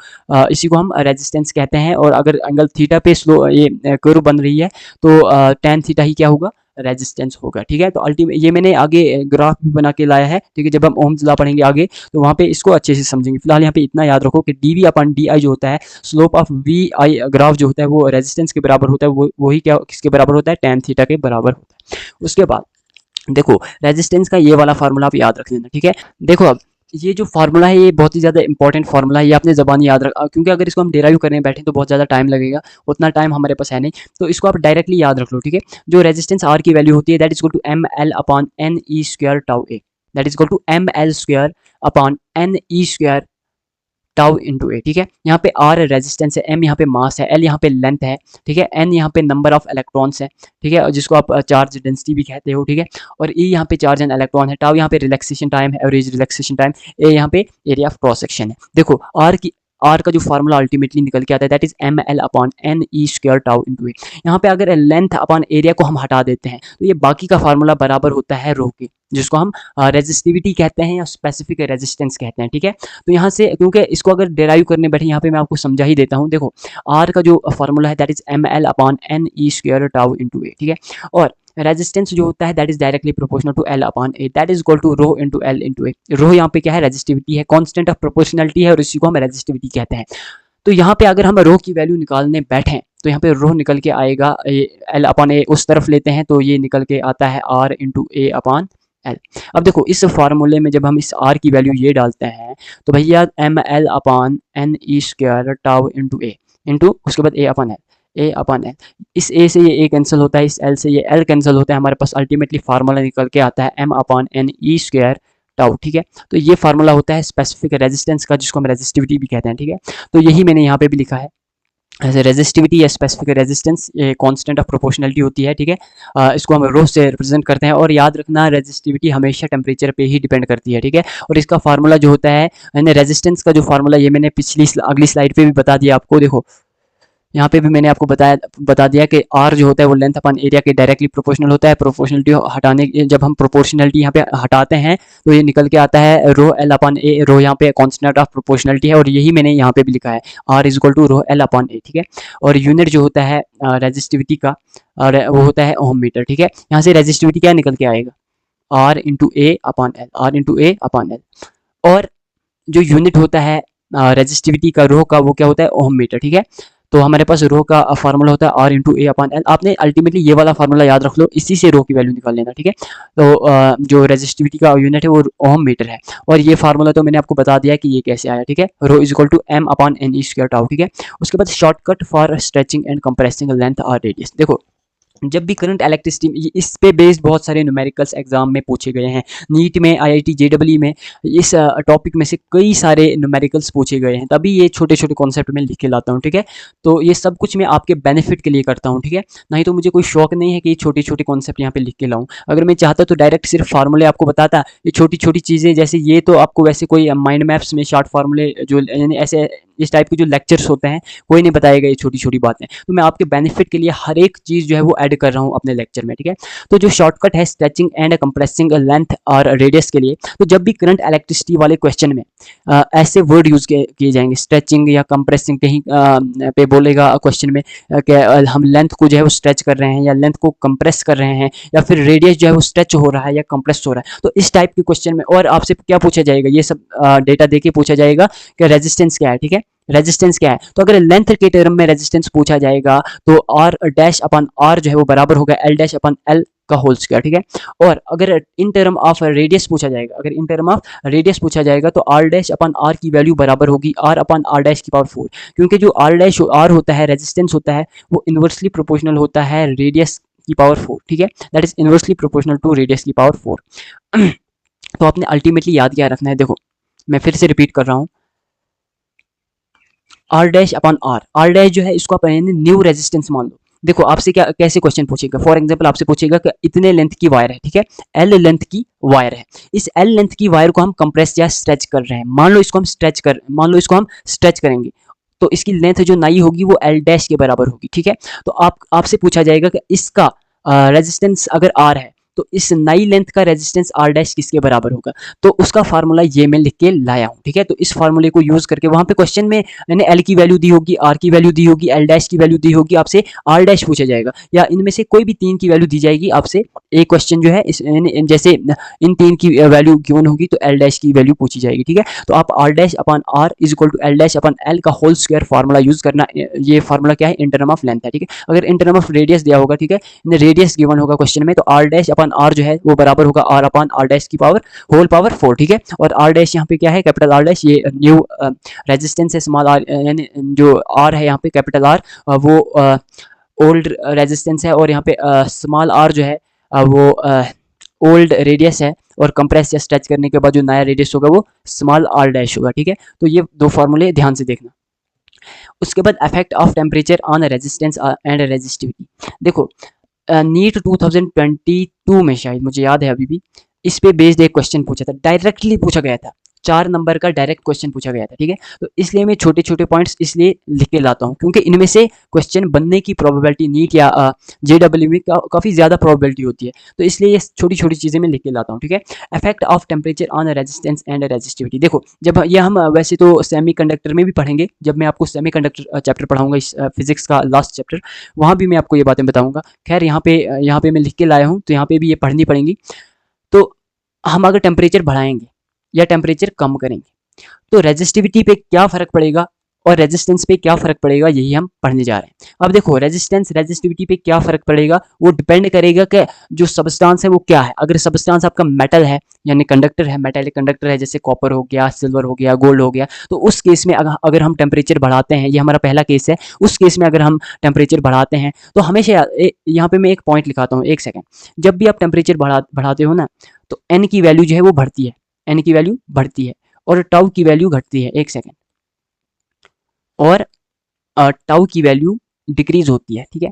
इसी को हम रेजिस्टेंस कहते हैं। और अगर एंगल थीटा पे ये कर्व बन रही है तो टेन थीटा ही क्या होगा, रेजिस्टेंस होगा, ठीक है। तो अल्टीमेट ये मैंने आगे ग्राफ भी बना के लाया है, ठीक है। जब हम ओम्स लॉ पढ़ेंगे आगे तो वहाँ पे इसको अच्छे से समझेंगे। फिलहाल यहाँ पे इतना याद रखो कि D V upon D I जो होता है, slope of V I graph जो होता है वो रेजिस्टेंस के बराबर होता है, वही क्या किसके बराबर होता है, टेन थीटा के बराबर होता है। उसके बाद देखो रेजिस्टेंस का ये वाला फार्मूला आप याद रख लेना, ठीक है। देखो अब ये जो फार्मूला है ये बहुत ही ज़्यादा इंपॉर्टेंट फार्मूला है, ये आपने ज़बानी याद रखा, क्योंकि अगर इसको हम डेराइव करने बैठे तो बहुत ज़्यादा टाइम लगेगा, उतना टाइम हमारे पास है नहीं, तो इसको आप डायरेक्टली याद रख लो, ठीक है। जो रेजिस्टेंस आर की वैल्यू होती है that is equal to M L upon N E square tau A, that is equal to M L square upon N E square tau into A, ठीक है। यहाँ पे आर रेजिस्टेंस है, M यहाँ पे मास है, एल यहाँ पे लेंथ है, ठीक है, एन यहाँ पे नंबर ऑफ इलेक्ट्रॉन्स है, ठीक है, जिसको आप चार्ज डेंसिटी भी कहते हो, ठीक है। और ई यहाँ पे चार्ज एंड इलेक्ट्रॉन है, टाउ यहाँ पे रिलैक्सेशन टाइम है, एवरेज रिलैक्सेशन टाइम, ए यहाँ पे एरिया ऑफ क्रॉस सेक्शन है। देखो आर की आर का जो फार्मूला अल्टीमेटली निकल के आता है that is M L upon N E square tau into A. यहाँ पे अगर लेंथ अपॉन एरिया को हम हटा देते हैं तो ये बाकी का फार्मूला बराबर होता है रो के, जिसको हम रेजिस्टिविटी कहते हैं या स्पेसिफिक रेजिस्टेंस कहते हैं। ठीक है, तो यहाँ से क्योंकि इसको अगर डेराइव करने बैठे यहाँ पे मैं आपको समझा ही देता हूँ। देखो आर का जो फार्मूला है that is M L upon N E square tau into A. ठीक है, और रेजिस्टेंस जो होता है that is directly proportional to L upon A, that is equal to rho into L into A. Rho यहाँ पे क्या है, रेजिस्टिविटी है, कॉन्स्टेंट ऑफ प्रोपोर्शनलिटी है और इसी को हम रेजिस्टिविटी कहते हैं। तो यहाँ पे अगर हम रो की वैल्यू निकालने बैठें तो यहाँ पे रो निकल के आएगा एल अपॉन ए, उस तरफ लेते हैं तो ये निकल के आता है R into A upon L. अब देखो इस फार्मूले में जब हम इस आर की वैल्यू ये डालते हैं तो भैया M L upon N E square tau into A into उसके बाद A upon L, A upon L. इस ए से ये ए कैंसिल होता है, इस एल से ये एल कैंसिल होता है, हमारे पास अल्टीमेटली फार्मूला निकल के आता है M upon N E square tau. ठीक है, तो ये फार्मूला होता है स्पेसिफिक रेजिस्टेंस का, जिसको हम रेजिस्टिविटी भी कहते हैं। ठीक है, तो यही मैंने यहाँ पे भी लिखा है ऐसे रेजिस्टिविटी या स्पेसिफिक रेजिस्टेंस, ये कांस्टेंट ऑफ प्रोपोर्शनलिटी होती है। ठीक है, इसको हम रो से रिप्रेजेंट करते हैं और याद रखना रेजिस्टिविटी हमेशा टेम्परेचर पे ही डिपेंड करती है। ठीक है, और इसका फार्मूला जो होता है यानी रेजिस्टेंस का जो फार्मूला, ये मैंने अगली स्लाइड पे भी बता दिया आपको। देखो यहाँ पे भी मैंने आपको बता दिया कि आर जो होता है वो लेंथ अपन एरिया के डायरेक्टली प्रोपोर्शनल होता है। प्रोपोर्शनलिटी हटाने, जब हम प्रोपोर्शनलिटी यहाँ पे हटाते हैं तो ये निकल के आता है रो एल अपन ए। रो यहाँ पे कांस्टेंट ऑफ प्रोपोर्शनलिटी है और यही मैंने यहाँ पे भी लिखा है R is equal to rho L upon A. ठीक है, और यूनिट जो होता है रेजिस्टिविटी का और वो होता है ओम मीटर। ठीक है, यहाँ से रेजिस्टिविटी क्या निकल के आएगा R into A upon L, R into A upon L. और जो यूनिट होता है रेजिस्टिविटी का रो का वो क्या होता है ओम मीटर। ठीक है, तो हमारे पास रो का फार्मूला होता है R into A upon L. आपने अल्टीमेटली ये वाला फार्मूला याद रख लो, इसी से रो की वैल्यू निकाल लेना। ठीक है, तो जो रेजिस्टिविटी का यूनिट है वो ओम मीटर है और ये फार्मूला तो मैंने आपको बता दिया कि ये कैसे आया। ठीक है, rho is equal to M upon N E square tau. ठीक है, उसके बाद shortcut for stretching and compressing length और रेडियस। देखो जब भी करंट इलेक्ट्रिसिटी, इस पे बेस्ड बहुत सारे न्यूमेरिकल्स एग्जाम में पूछे गए हैं, नीट में, आईआईटी जेईई में इस टॉपिक में से कई सारे न्यूमेरिकल्स पूछे गए हैं, तभी ये छोटे छोटे कॉन्सेप्ट में लिख के लाता हूँ। ठीक है, तो ये सब कुछ मैं आपके बेनिफिट के लिए करता हूँ। ठीक है, नहीं तो मुझे कोई शौक नहीं है कि ये छोटे छोटे कॉन्सेप्ट यहाँ पे लिख के लाऊं। अगर मैं चाहता तो डायरेक्ट सिर्फ फार्मूले आपको बताता, ये छोटी छोटी चीज़ें जैसे ये तो आपको वैसे कोई माइंड मैप्स में शॉर्ट फार्मूले जो यानी ऐसे इस टाइप के जो लेक्चर्स होते हैं कोई नहीं बताएगा ये छोटी छोटी बातें, तो मैं आपके बेनिफिट के लिए हर एक चीज़ जो है वो ऐड कर रहा हूँ अपने लेक्चर में। ठीक है, तो जो शॉर्टकट है स्ट्रेचिंग एंड कंप्रेसिंग लेंथ और रेडियस के लिए, तो जब भी करंट इलेक्ट्रिसिटी वाले क्वेश्चन में ऐसे वर्ड यूज़ किए जाएंगे, स्ट्रेचिंग या कंप्रेसिंग, कहीं पे बोलेगा क्वेश्चन में कि हम लेंथ को जो है वो स्ट्रेच कर रहे हैं या लेंथ को कंप्रेस कर रहे हैं या फिर रेडियस जो है वो स्ट्रेच हो रहा है या कंप्रेस हो रहा है, तो इस टाइप के क्वेश्चन में और आपसे क्या पूछा जाएगा, ये सब डेटा दे के पूछा जाएगा कि रेजिस्टेंस क्या है। ठीक है, रेजिस्टेंस क्या है, तो अगर लेंथ के टर्म में रेजिस्टेंस पूछा जाएगा तो आर डैश अपन आर जो है वो बराबर होगा एल डैश अपन एल का होल स्क्वायर। ठीक है, और अगर इन टर्म ऑफ रेडियस पूछा जाएगा, अगर इन टर्म ऑफ रेडियस पूछा जाएगा तो आर डैश अपन आर की वैल्यू बराबर होगी आर अपन आर डैश की पावर 4, क्योंकि जो आर डैश आर होता है रेजिस्टेंस होता है वो इन्वर्सली प्रोपोर्शनल होता है रेडियस की पावर 4। ठीक है, that is inversely proportional to radius की पावर 4। तो आपने अल्टीमेटली याद क्या रखना है, देखो मैं फिर से रिपीट कर रहा हूँ, R dash upon R, R dash जो है इसको आप न्यू रेजिस्टेंस मान लो। देखो आपसे क्या कैसे क्वेश्चन पूछेगा, फॉर एग्जांपल आपसे पूछेगा कि इतने लेंथ की वायर है। ठीक है, एल लेंथ की वायर है, इस एल लेंथ की वायर को हम कंप्रेस या स्ट्रेच कर रहे हैं, मान लो इसको हम स्ट्रेच करेंगे तो इसकी लेंथ जो नई होगी वो एल डैश के बराबर होगी। ठीक है, तो आपसे पूछा जाएगा कि इसका रेजिस्टेंस अगर आर है तो इस नई लेंथ का रेजिस्टेंस आर डैश किसके बराबर होगा, तो उसका फार्मूला ये मैं लिख के लाया हूँ। ठीक है, तो इस फार्मूले को यूज करके वहां पे क्वेश्चन में मैंने एल की वैल्यू दी होगी, आर की वैल्यू दी होगी, एल डैश की वैल्यू दी होगी, आपसे आर डैश पूछा जाएगा या इनमें से कोई भी तीन की वैल्यू दी जाएगी आपसे। एक क्वेश्चन जो है जैसे इन तीन की वैल्यू गिवन होगी तो एल डैश की वैल्यू पूछी जाएगी। ठीक है, तो आप R dash upon R is equal to L dash upon L का होल स्क्वायर फार्मूला यूज करना। ये फार्मूला क्या है, इन टर्म ऑफ लेंथ है। ठीक है, अगर इन टर्म ऑफ रेडियस दिया होगा, ठीक है, रेडियस गिवन होगा क्वेश्चन में, तो आर डैश अपॉन आर जो है वो बराबर होगा आर अपॉन आर डैश की पावर होल पावर 4। ठीक है, और आर डैश यहाँ पे क्या है, कैपिटल आर डैश, ये न्यू रेजिस्टेंस है, स्मॉल आर यानी जो आर है यहाँ पे कैपिटल आर वो ओल्ड रेजिस्टेंस है, और यहाँ पे स्मॉल आर जो है वो ओल्ड रेडियस है, और कंप्रेस या स्ट्रेच करने के बाद जो नया रेडियस होगा वो स्मॉल आर डैश होगा। ठीक है, तो ये दो फार्मूले ध्यान से देखना। उसके बाद effect of temperature on resistance and resistivity. देखो नीट 2022 में शायद मुझे याद है अभी भी इस पे बेस्ड एक क्वेश्चन पूछा था, डायरेक्टली पूछा गया था, 4 नंबर का डायरेक्ट क्वेश्चन पूछा गया था, ठीक है। तो इसलिए मैं छोटे छोटे पॉइंट्स इसलिए लिख के लाता हूँ क्योंकि इनमें से क्वेश्चन बनने की प्रोबेबिलिटी नीट या JEE में काफ़ी ज़्यादा प्रोबेबिलिटी होती है, तो इसलिए ये छोटी छोटी चीज़ें मैं लिख के लाता हूँ, ठीक है। Effect of temperature on resistance and resistivity, देखो जब ये हम वैसे तो सेमीकंडक्टर में भी पढ़ेंगे, जब मैं आपको सेमीकंडक्टर चैप्टर पढ़ाऊंगा इस फिजिक्स का लास्ट चैप्टर, वहाँ भी मैं आपको ये बातें बताऊंगा। खैर यहाँ पे मैं लिख के लाया हूँ, तो यहाँ पे भी ये पढ़नी पड़ेंगी। तो हम अगर टेम्परेचर बढ़ाएंगे या टेम्परेचर कम करेंगे तो रेजिस्टिविटी पे क्या फ़र्क पड़ेगा और रेजिस्टेंस पे क्या फ़र्क पड़ेगा, यही हम पढ़ने जा रहे हैं। अब देखो रेजिस्टेंस रेजिस्टिविटी पे क्या फ़र्क पड़ेगा, वो डिपेंड करेगा कि जो सबस्टांस है वो क्या है। अगर सबस्टांस आपका मेटल है यानी कंडक्टर है, मेटेलिक कंडक्टर है, जैसे कॉपर हो गया, सिल्वर हो गया, गोल्ड हो गया, तो उस केस में अगर हम टेम्परेचर बढ़ाते हैं, ये हमारा पहला केस है, उस केस में अगर हम टेम्परेचर बढ़ाते हैं तो हमेशा यहाँ पे मैं एक पॉइंट लिखाता हूँ, एक सेकेंड। जब भी आप टेम्परेचर बढ़ाते हो ना, तो एन की वैल्यू जो है वो बढ़ती है, एन की वैल्यू बढ़ती है और टाउ की वैल्यू घटती है, एक सेकेंड, और टाउ की वैल्यू डिक्रीज होती है, ठीक है।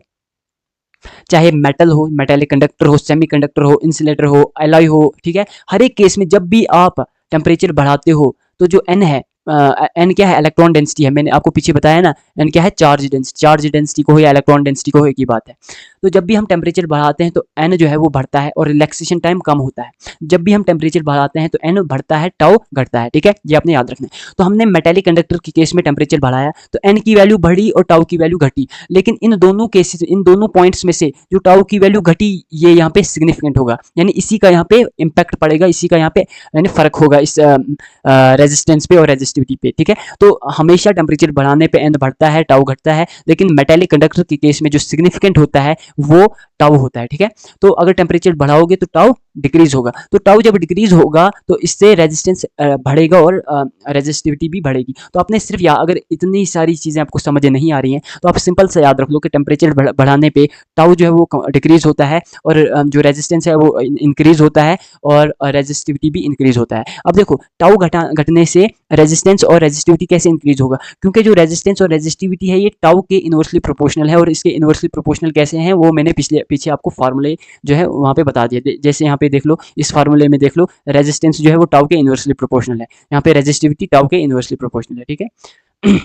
चाहे मेटल हो, मेटेलिक कंडक्टर हो, सेमीकंडक्टर हो, इंसुलेटर हो, एलॉय हो, ठीक है। हर एक केस में जब भी आप टेम्परेचर बढ़ाते हो तो जो एन है, एन क्या है, इलेक्ट्रॉन डेंसिटी है, मैंने आपको पीछे बताया ना, एन क्या है, चार्ज डेंसिटी, चार्ज डेंसिटी को हो या इलेक्ट्रॉन डेंसिटी को हो, एक ही बात है। तो जब भी हम टेम्परेचर बढ़ाते हैं तो एन जो है वो बढ़ता है और रिलैक्सेशन टाइम कम होता है। जब भी हम टेम्परेचर बढ़ाते हैं तो एन बढ़ता है, टाउ घटता है, ठीक है, ये आपने याद रखना है। तो हमने मेटेलिक कंडक्टर के केस में टेम्परेचर बढ़ाया तो एन की वैल्यू बढ़ी और टाउ की वैल्यू घटी, लेकिन इन दोनों केसेस, इन दोनों पॉइंट्स में से जो टाउ की वैल्यू घटी ये यहाँ पे सिग्निफिकेंट होगा, यानी इसी का यहाँ पे इम्पैक्ट पड़ेगा, इसी का यहाँ पे यानी फर्क होगा इस रेजिस्टेंस पे और रेजिस्टिविटी पे, ठीक है। तो हमेशा टेम्परेचर बढ़ाने पे एन बढ़ता है, टाउ घटता है, लेकिन मेटेलिक कंडक्टर के केस में जो सिग्निफिकेंट होता है वो टाउ होता है, ठीक है। तो अगर टेम्परेचर बढ़ाओगे तो टाउ डिक्रीज होगा, तो टाउ जब डिक्रीज होगा तो इससे रेजिस्टेंस बढ़ेगा और रेजिस्टिविटी भी बढ़ेगी। तो आपने सिर्फ अगर इतनी सारी चीज़ें आपको समझ नहीं आ रही हैं तो आप सिंपल से याद रख लो कि टेम्परेचर बढ़ाने पे टाउ जो है वो डिक्रीज होता है और जो रेजिस्टेंस है वो इंक्रीज होता है और रेजिस्टिविटी भी इंक्रीज होता है। अब देखो टाउ घटने से रेजिस्टेंस और रेजिस्टिविटी कैसे इंक्रीज होगा, क्योंकि जो रेजिस्टेंस और रेजिस्टिविटी है ये टाउ के इनवर्सली प्रोपोर्शनल है, और इसके इनवर्सली प्रोपोर्शनल कैसे हैं वो मैंने पीछे आपको फार्मूले जो है वहाँ पे बता दिया। जैसे यहाँ पे देख लो, इस फार्मूले में देख लो, रेजिस्टेंस जो है वो टाउ के इनवर्सली प्रोपोर्शनल है, यहाँ पे रेजिस्टिविटी टाउ के इनवर्सली प्रोपोर्शनल है, ठीक है।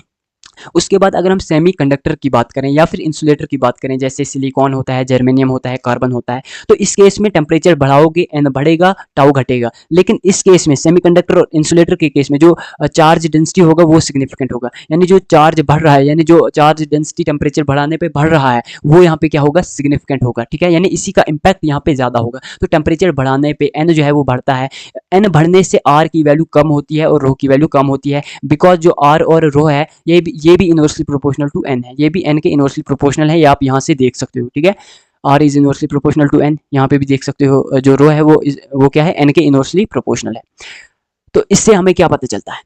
उसके बाद अगर हम सेमीकंडक्टर की बात करें या फिर इंसुलेटर की बात करें, जैसे सिलिकॉन होता है, जर्मेनियम होता है, कार्बन होता है, तो इस केस में टेम्परेचर बढ़ाओगे एन बढ़ेगा, टाउ घटेगा। लेकिन इस केस में सेमीकंडक्टर और इंसुलेटर के केस में जो चार्ज डेंसिटी होगा वो सिग्निफिकेंट होगा, यानी जो चार्ज बढ़ रहा है, यानी जो चार्ज डेंसिटी टेम्परेचर बढ़ाने पर बढ़ रहा है वो यहाँ पे क्या होगा, सिग्निफिकेंट होगा, ठीक है, यानी इसी का इम्पैक्ट यहाँ पे ज़्यादा होगा। तो टेम्परेचर बढ़ाने पर एन जो है वो बढ़ता है, एन बढ़ने से आर की वैल्यू कम होती है और रो की वैल्यू कम होती है, बिकॉज जो आर और रो है ये भी इनवर्सली प्रोपोर्शनल टू एन है, ये भी एन के इनवर्सली प्रोपोर्शनल है, ये आप यहाँ से देख सकते हो, ठीक है। R is inversely proportional to N, यहाँ पे भी देख सकते हो, जो रो है वो क्या है, एन के इनवर्सली प्रोपोर्शनल है। तो इससे हमें क्या पता चलता है,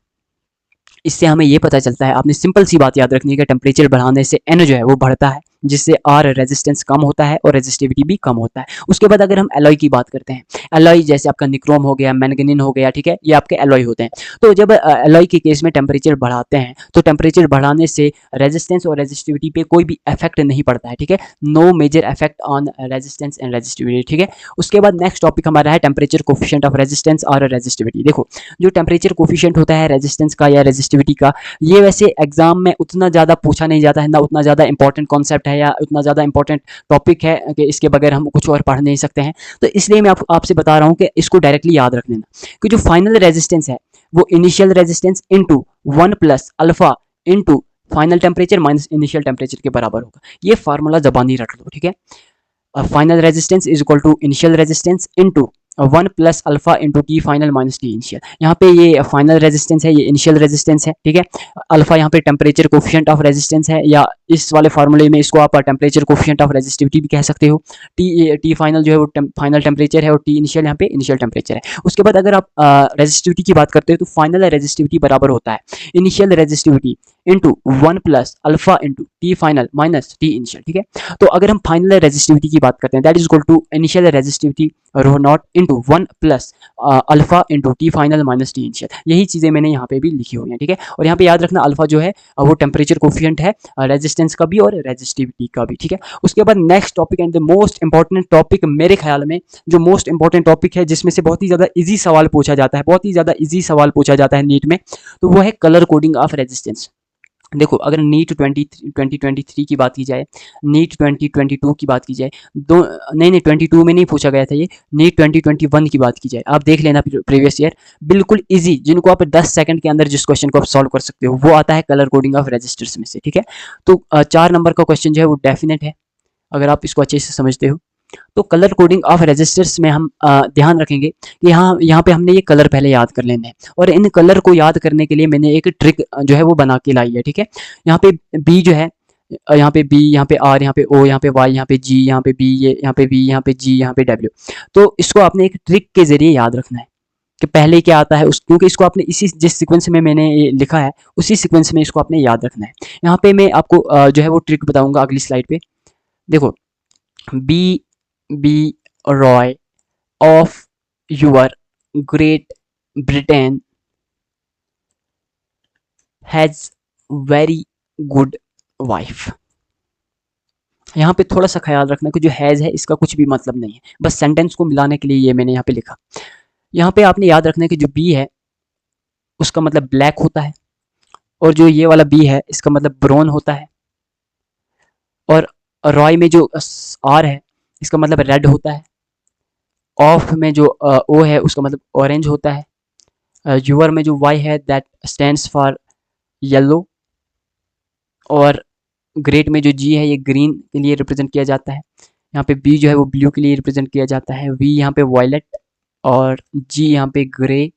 इससे हमें ये पता चलता है, आपने सिंपल सी बात याद रखनी है कि टेम्परेचर बढ़ाने से एन जो है वो बढ़ता है, जिससे आर रेजिस्टेंस कम होता है और रेजिस्टिविटी भी कम होता है। उसके बाद अगर हम एलॉय की बात करते हैं, एलॉय जैसे आपका निक्रोम हो गया, मैंगनीन हो गया, ठीक है, ये आपके एलॉय होते हैं। तो जब एलॉय के केस में टेम्परेचर बढ़ाते हैं तो टेम्परेचर बढ़ाने से रेजिस्टेंस और रेजिस्टिविटी पे कोई भी इफेक्ट नहीं पड़ता है, ठीक है, no major effect on resistance and resistivity, ठीक है। उसके बाद नेक्स्ट टॉपिक हमारा है टेम्परेचर कोफिशिएंट ऑफ रेजिस्टेंस और रेजिस्टिविटी। देखो जो टेम्परेचर कोफिशिएंट होता है रेजिस्टेंस का या रेजिस्टिविटी का, ये वैसे एग्जाम में उतना ज़्यादा पूछा नहीं जाता है, ना उतना ज़्यादा इंपॉर्टेंट कॉन्सेप्ट है या उतना ज़्यादा इंपॉर्टेंट टॉपिक है कि इसके बगैर हम कुछ और पढ़ नहीं सकते हैं। तो इसलिए मैं आपसे बता रहा हूँ कि इसको डायरेक्टली याद रख लेना कि जो फाइनल रेजिस्टेंस है वो initial resistance into 1 plus alpha into final temperature minus initial temperature के बराबर होगा। ये फार्मूला जबानी रख लो, ठीक है। Final resistance is equal to initial resistance into 1 plus alpha into T final minus T initial. यहाँ पे ये फाइनल रेजिस्टेंस है, ये इनिशियल रेजिस्टेंस है, ठीक है। अल्फा यहाँ पे टेम्परेचर कोफिशिएंट ऑफ रेजिस्टेंस है, या इस वाले फार्मूले में इसको आप टेम्परेचर कोफिशिएंट ऑफ रेजिस्टिविटी भी कह सकते हो। टी फाइनल जो है वो फाइनल टेम्परेचर है और टी इनिशियल यहाँ पे इनिशियल टेम्परेचर है। उसके बाद अगर आप रेजिस्टिविटी की बात करते हो तो फाइनल रेजिस्टिविटी बराबर होता है initial resistivity into 1 plus alpha into T final minus T initial, ठीक है। तो अगर हम फाइनल रेजिस्टिविटी की बात करते हैं, that is equal to initial resistivity rho naught into 1 plus alpha into T final minus T initial. यही चीज़ें मैंने यहाँ पे भी लिखी हुई हैं, ठीक है। और यहाँ पे याद रखना अल्फा जो है वो टेम्परेचर कोफिशिएंट है रेजिस्टेंस का भी और रेजिस्टिविटी का भी, ठीक है। उसके बाद next topic and the most important topic मेरे ख्याल में, जो मोस्ट इंपॉर्टेंट टॉपिक है जिसमें से बहुत ही ज़्यादा इजी सवाल पूछा जाता है, बहुत ही ज़्यादा इजी सवाल पूछा जाता है नीट में, तो वो है कलर कोडिंग ऑफ रेजिस्टेंस। देखो अगर नीट 2023 की बात की जाए, नीट 2022 की बात की जाए, दो नहीं 22 में नहीं पूछा गया था ये, नीट 2021 की बात की जाए, आप देख लेना प्रीवियस ईयर, बिल्कुल इजी, जिनको आप 10 सेकंड के अंदर जिस क्वेश्चन को आप सॉल्व कर सकते हो, वो आता है कलर कोडिंग ऑफ रजिस्टर्स में से, ठीक है। तो 4 नंबर का क्वेश्चन जो है वो डेफिनेट है, अगर आप इसको अच्छे से समझते हो। तो कलर कोडिंग ऑफ रजिस्टर्स में हम ध्यान रखेंगे कि यहाँ पे हमने ये कलर पहले याद कर लेने हैं, और इन कलर को याद करने के लिए मैंने एक ट्रिक जो है वो बना के लाई है, ठीक है। यहाँ पे बी जो है, यहाँ पे बी, यहाँ पे आर, यहाँ पे ओ, यहाँ पे वाई, यहाँ पे जी, यहाँ पे बी, ये यहाँ पे बी, यहाँ पे जी, यहाँ पे डब्ल्यू। तो इसको आपने एक ट्रिक के जरिए याद रखना है कि पहले क्या आता है उस, क्योंकि इसको आपने इसी जिस सीक्वेंस में मैंने ये लिखा है उसी सीक्वेंस में इसको आपने याद रखना है। यहाँ पे मैं आपको जो है वो ट्रिक बताऊंगा अगली स्लाइड पे। देखो, B B Roy of your Great Britain has very good wife। यहाँ पे थोड़ा सा ख्याल रखना कि जो हैज़ है इसका कुछ भी मतलब नहीं है, बस सेंटेंस को मिलाने के लिए ये मैंने यहाँ पे लिखा। यहाँ पे आपने याद रखना है कि जो बी है उसका मतलब ब्लैक होता है, और जो ये वाला बी है इसका मतलब ब्राउन होता है, और रॉय में जो आर है इसका मतलब रेड होता है, ऑफ में जो ओ है उसका मतलब ऑरेंज होता है, यूअर में जो वाई है दैट स्टैंड्स फॉर येलो, और ग्रेट में जो जी है ये ग्रीन के लिए रिप्रेजेंट किया जाता है, यहाँ पे बी जो है वो ब्लू के लिए रिप्रेजेंट किया जाता है, वी यहाँ पे वायलेट, और जी यहाँ पे ग्रे,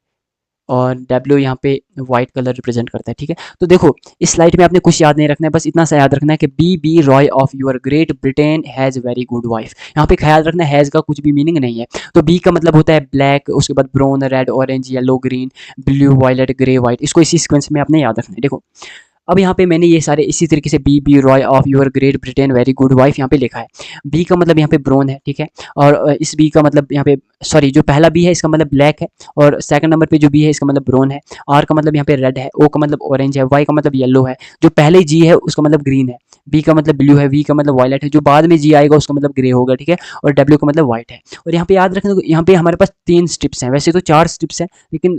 और डब्ल्यू यहाँ पे व्हाइट कलर रिप्रेजेंट करता है, ठीक है। तो देखो इस स्लाइड में आपने कुछ याद नहीं रखना है, बस इतना सा याद रखना है कि B B Roy of your Great Britain has very good wife. यहाँ पे ख्याल रखना है हैज़ का कुछ भी मीनिंग नहीं है, तो बी का मतलब होता है ब्लैक, उसके बाद brown, red, orange, yellow, green, blue, violet, grey, white, इसको इसी सीक्वेंस में आपने याद रखना है। देखो अब यहाँ पे मैंने ये सारे इसी तरीके से B B Roy of your Great Britain very good wife यहाँ पे लिखा है। बी का मतलब यहाँ पे ब्राउन है, ठीक है, और इस बी का मतलब यहाँ पे सॉरी जो पहला बी है इसका मतलब ब्लैक है, और सेकंड नंबर पे जो बी है इसका मतलब ब्राउन है, आर का मतलब यहाँ पे रेड है, ओ का मतलब ऑरेंज है, वाई का मतलब येलो है, जो पहले जी है उसका मतलब ग्रीन है, बी का मतलब ब्लू है, वी का मतलब वायलेट है, जो बाद में जी आएगा उसका मतलब ग्रे होगा, ठीक है, और डब्ल्यू का मतलब व्हाइट है। और यहाँ पे याद रखना, यहाँ पे हमारे पास 3 स्ट्रिप्स हैं, वैसे तो 4 स्ट्रिप्स हैं, लेकिन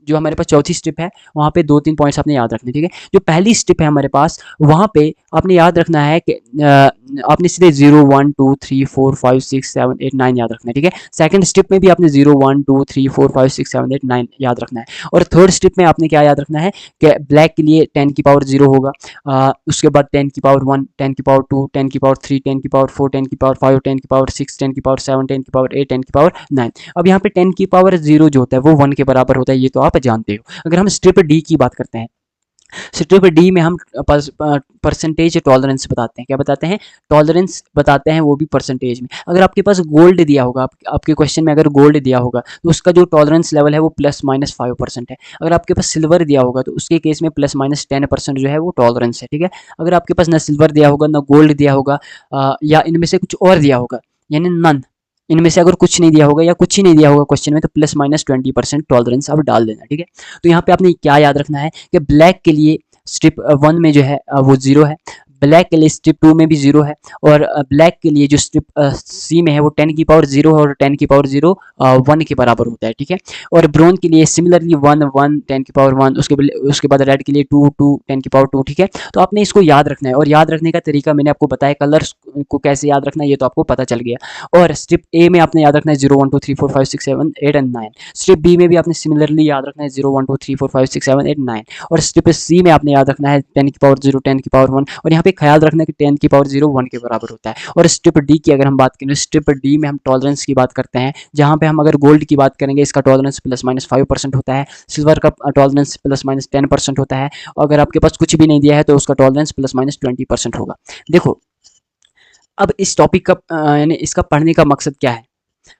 जो हमारे पास चौथी स्ट्रिप है वहाँ पे 2-3 पॉइंट्स आपने याद रखने, ठीक है। जो पहली स्ट्रिप है हमारे पास वहाँ पे आपने याद रखना है कि आपने सीधे 0 1 2 3 4 5 6 7 8 9 याद रखना है, ठीक है। सेकंड स्ट्रिप में भी आपने 0 1 2 3 4 5 6 7 8 9 याद रखना है, और थर्ड स्ट्रिप में आपने क्या याद रखना है कि ब्लैक के लिए 10 की पावर 0 होगा, उसके बाद 10 की पावर 1, 10 की पावर 2, 10 की पावर 3, 10 की पावर 4, 10 की पावर 5, 10 की पावर 6, 10 की पावर 7, 10 की पावर 8, 10 की पावर 9। अब यहाँ पे 10 की पावर 0 जो होता है वो 1 के बराबर होता है, ये तो आप जानते हो। अगर हम स्ट्रिप डी की बात करते हैं, स्ट्रिप डी में हम परसेंटेज टॉलरेंस बताते हैं, क्या बताते हैं, टॉलरेंस बताते हैं, वो भी परसेंटेज में। अगर आपके पास गोल्ड दिया होगा, आपके क्वेश्चन में अगर गोल्ड दिया होगा तो उसका जो टॉलरेंस लेवल है वो +-5% है। अगर आपके पास सिल्वर दिया होगा तो उसके केस में +-10% जो है वो टॉलरेंस है, ठीक है। अगर आपके पास ना सिल्वर दिया होगा ना गोल्ड दिया होगा, या इनमें से कुछ और दिया होगा, यानी नन, इनमें से अगर कुछ नहीं दिया होगा या कुछ ही नहीं दिया होगा क्वेश्चन में, तो +-20% टॉलरेंस आप डाल देना, ठीक है। तो यहाँ पे आपने क्या याद रखना है कि ब्लैक के लिए स्ट्रिप 1 में जो है वो 0 है, ब्लैक के लिए स्ट्रिप 2 में भी 0 है, और ब्लैक के लिए जो स्ट्रिप सी में है वो 10 की पावर 0 है, और 10 की पावर 0 1 के बराबर होता है, ठीक है। और ब्राउन के लिए सिमिलरली 1 1 10 की पावर 1, उसके बाद रेड के लिए 2 2 10 की पावर 2, ठीक है। तो आपने इसको याद रखना है, और याद रखने का तरीका मैंने आपको बताया, कलर्स को कैसे याद रखना है ये तो आपको पता चल गया। और स्ट्रिप ए में आपने याद रखना है 0 1 2 3 4 5 6 7 8 एंड 9। स्ट्रिप बी में भी आपने सिमिलरली याद रखना है 0 1 2 3 4 5 6 7 8 9। और स्ट्रिप सी में आपने याद रखना है 10 की पावर 0 10 की पावर 1, और यहाँ पे ख्याल रखना है कि 10 की पावर 0 1 के बराबर होता है। और स्ट्रिप डी की अगर हम बात करें, स्ट्रिप डी में हम टॉलरेंस की बात करते हैं, जहाँ पे हम अगर गोल्ड की बात करेंगे इसका टॉलरेंस +-5% होता है, सिल्वर का टॉलरेंस +-10% होता है, अगर आपके पास कुछ भी नहीं दिया है तो उसका टॉलरेंस +-20% होगा। देखो अब इस टॉपिक का यानी इसका पढ़ने का मकसद क्या है,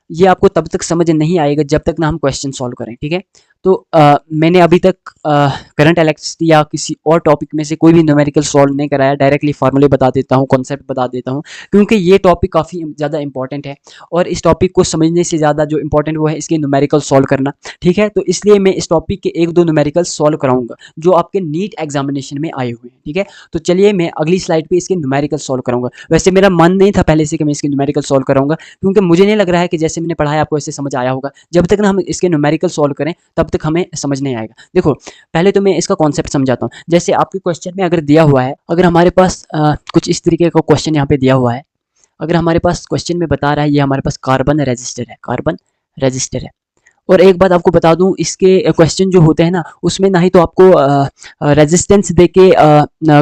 ये आपको तब तक समझ नहीं आएगा जब तक ना हम क्वेश्चन सॉल्व करें, ठीक है। तो मैंने अभी तक करंट इलेक्ट्रिसिटी या किसी और टॉपिक में से कोई भी न्यूमेरिकल सॉल्व नहीं कराया, डायरेक्टली फार्मूले बता देता हूँ, कॉन्सेप्ट बता देता हूँ, क्योंकि ये टॉपिक काफ़ी ज़्यादा इंपॉर्टेंट है और इस टॉपिक को समझने से ज़्यादा जो इंपॉर्टेंट वो है इसके न्यूमेरिकल सॉल्व करना, ठीक है। तो इसलिए मैं इस टॉपिक के 1-2 न्यूमेरिकल सॉल्व कराऊंगा जो आपके नीट एग्जामिनेशन में आए हुए हैं, ठीक है। तो चलिए मैं अगली स्लाइड पे इसके न्यूमेरिकल सॉल्व कराऊंगा। वैसे मेरा मन नहीं था पहले से कि मैं इसके न्यूमेरिकल सॉल्व कराऊंगा, क्योंकि मुझे नहीं लग रहा है कि जैसे मैंने पढ़ाया आपको ऐसे समझ आया होगा। जब तक ना हम इसके न्यूमेरिकल सॉल्व करें तब तक हमें समझ नहीं आएगा। देखो पहले तो मैं इसका कॉन्सेप्ट समझाता हूँ। जैसे आपके क्वेश्चन में अगर दिया हुआ है, अगर हमारे पास कुछ इस तरीके का क्वेश्चन यहाँ पे दिया हुआ है, अगर हमारे पास क्वेश्चन में बता रहा है ये हमारे पास कार्बन रजिस्टर है, कार्बन रजिस्टर है। और एक बात आपको बता दूं, इसके क्वेश्चन जो होते हैं ना उसमें ना ही तो आपको रेजिस्टेंस देके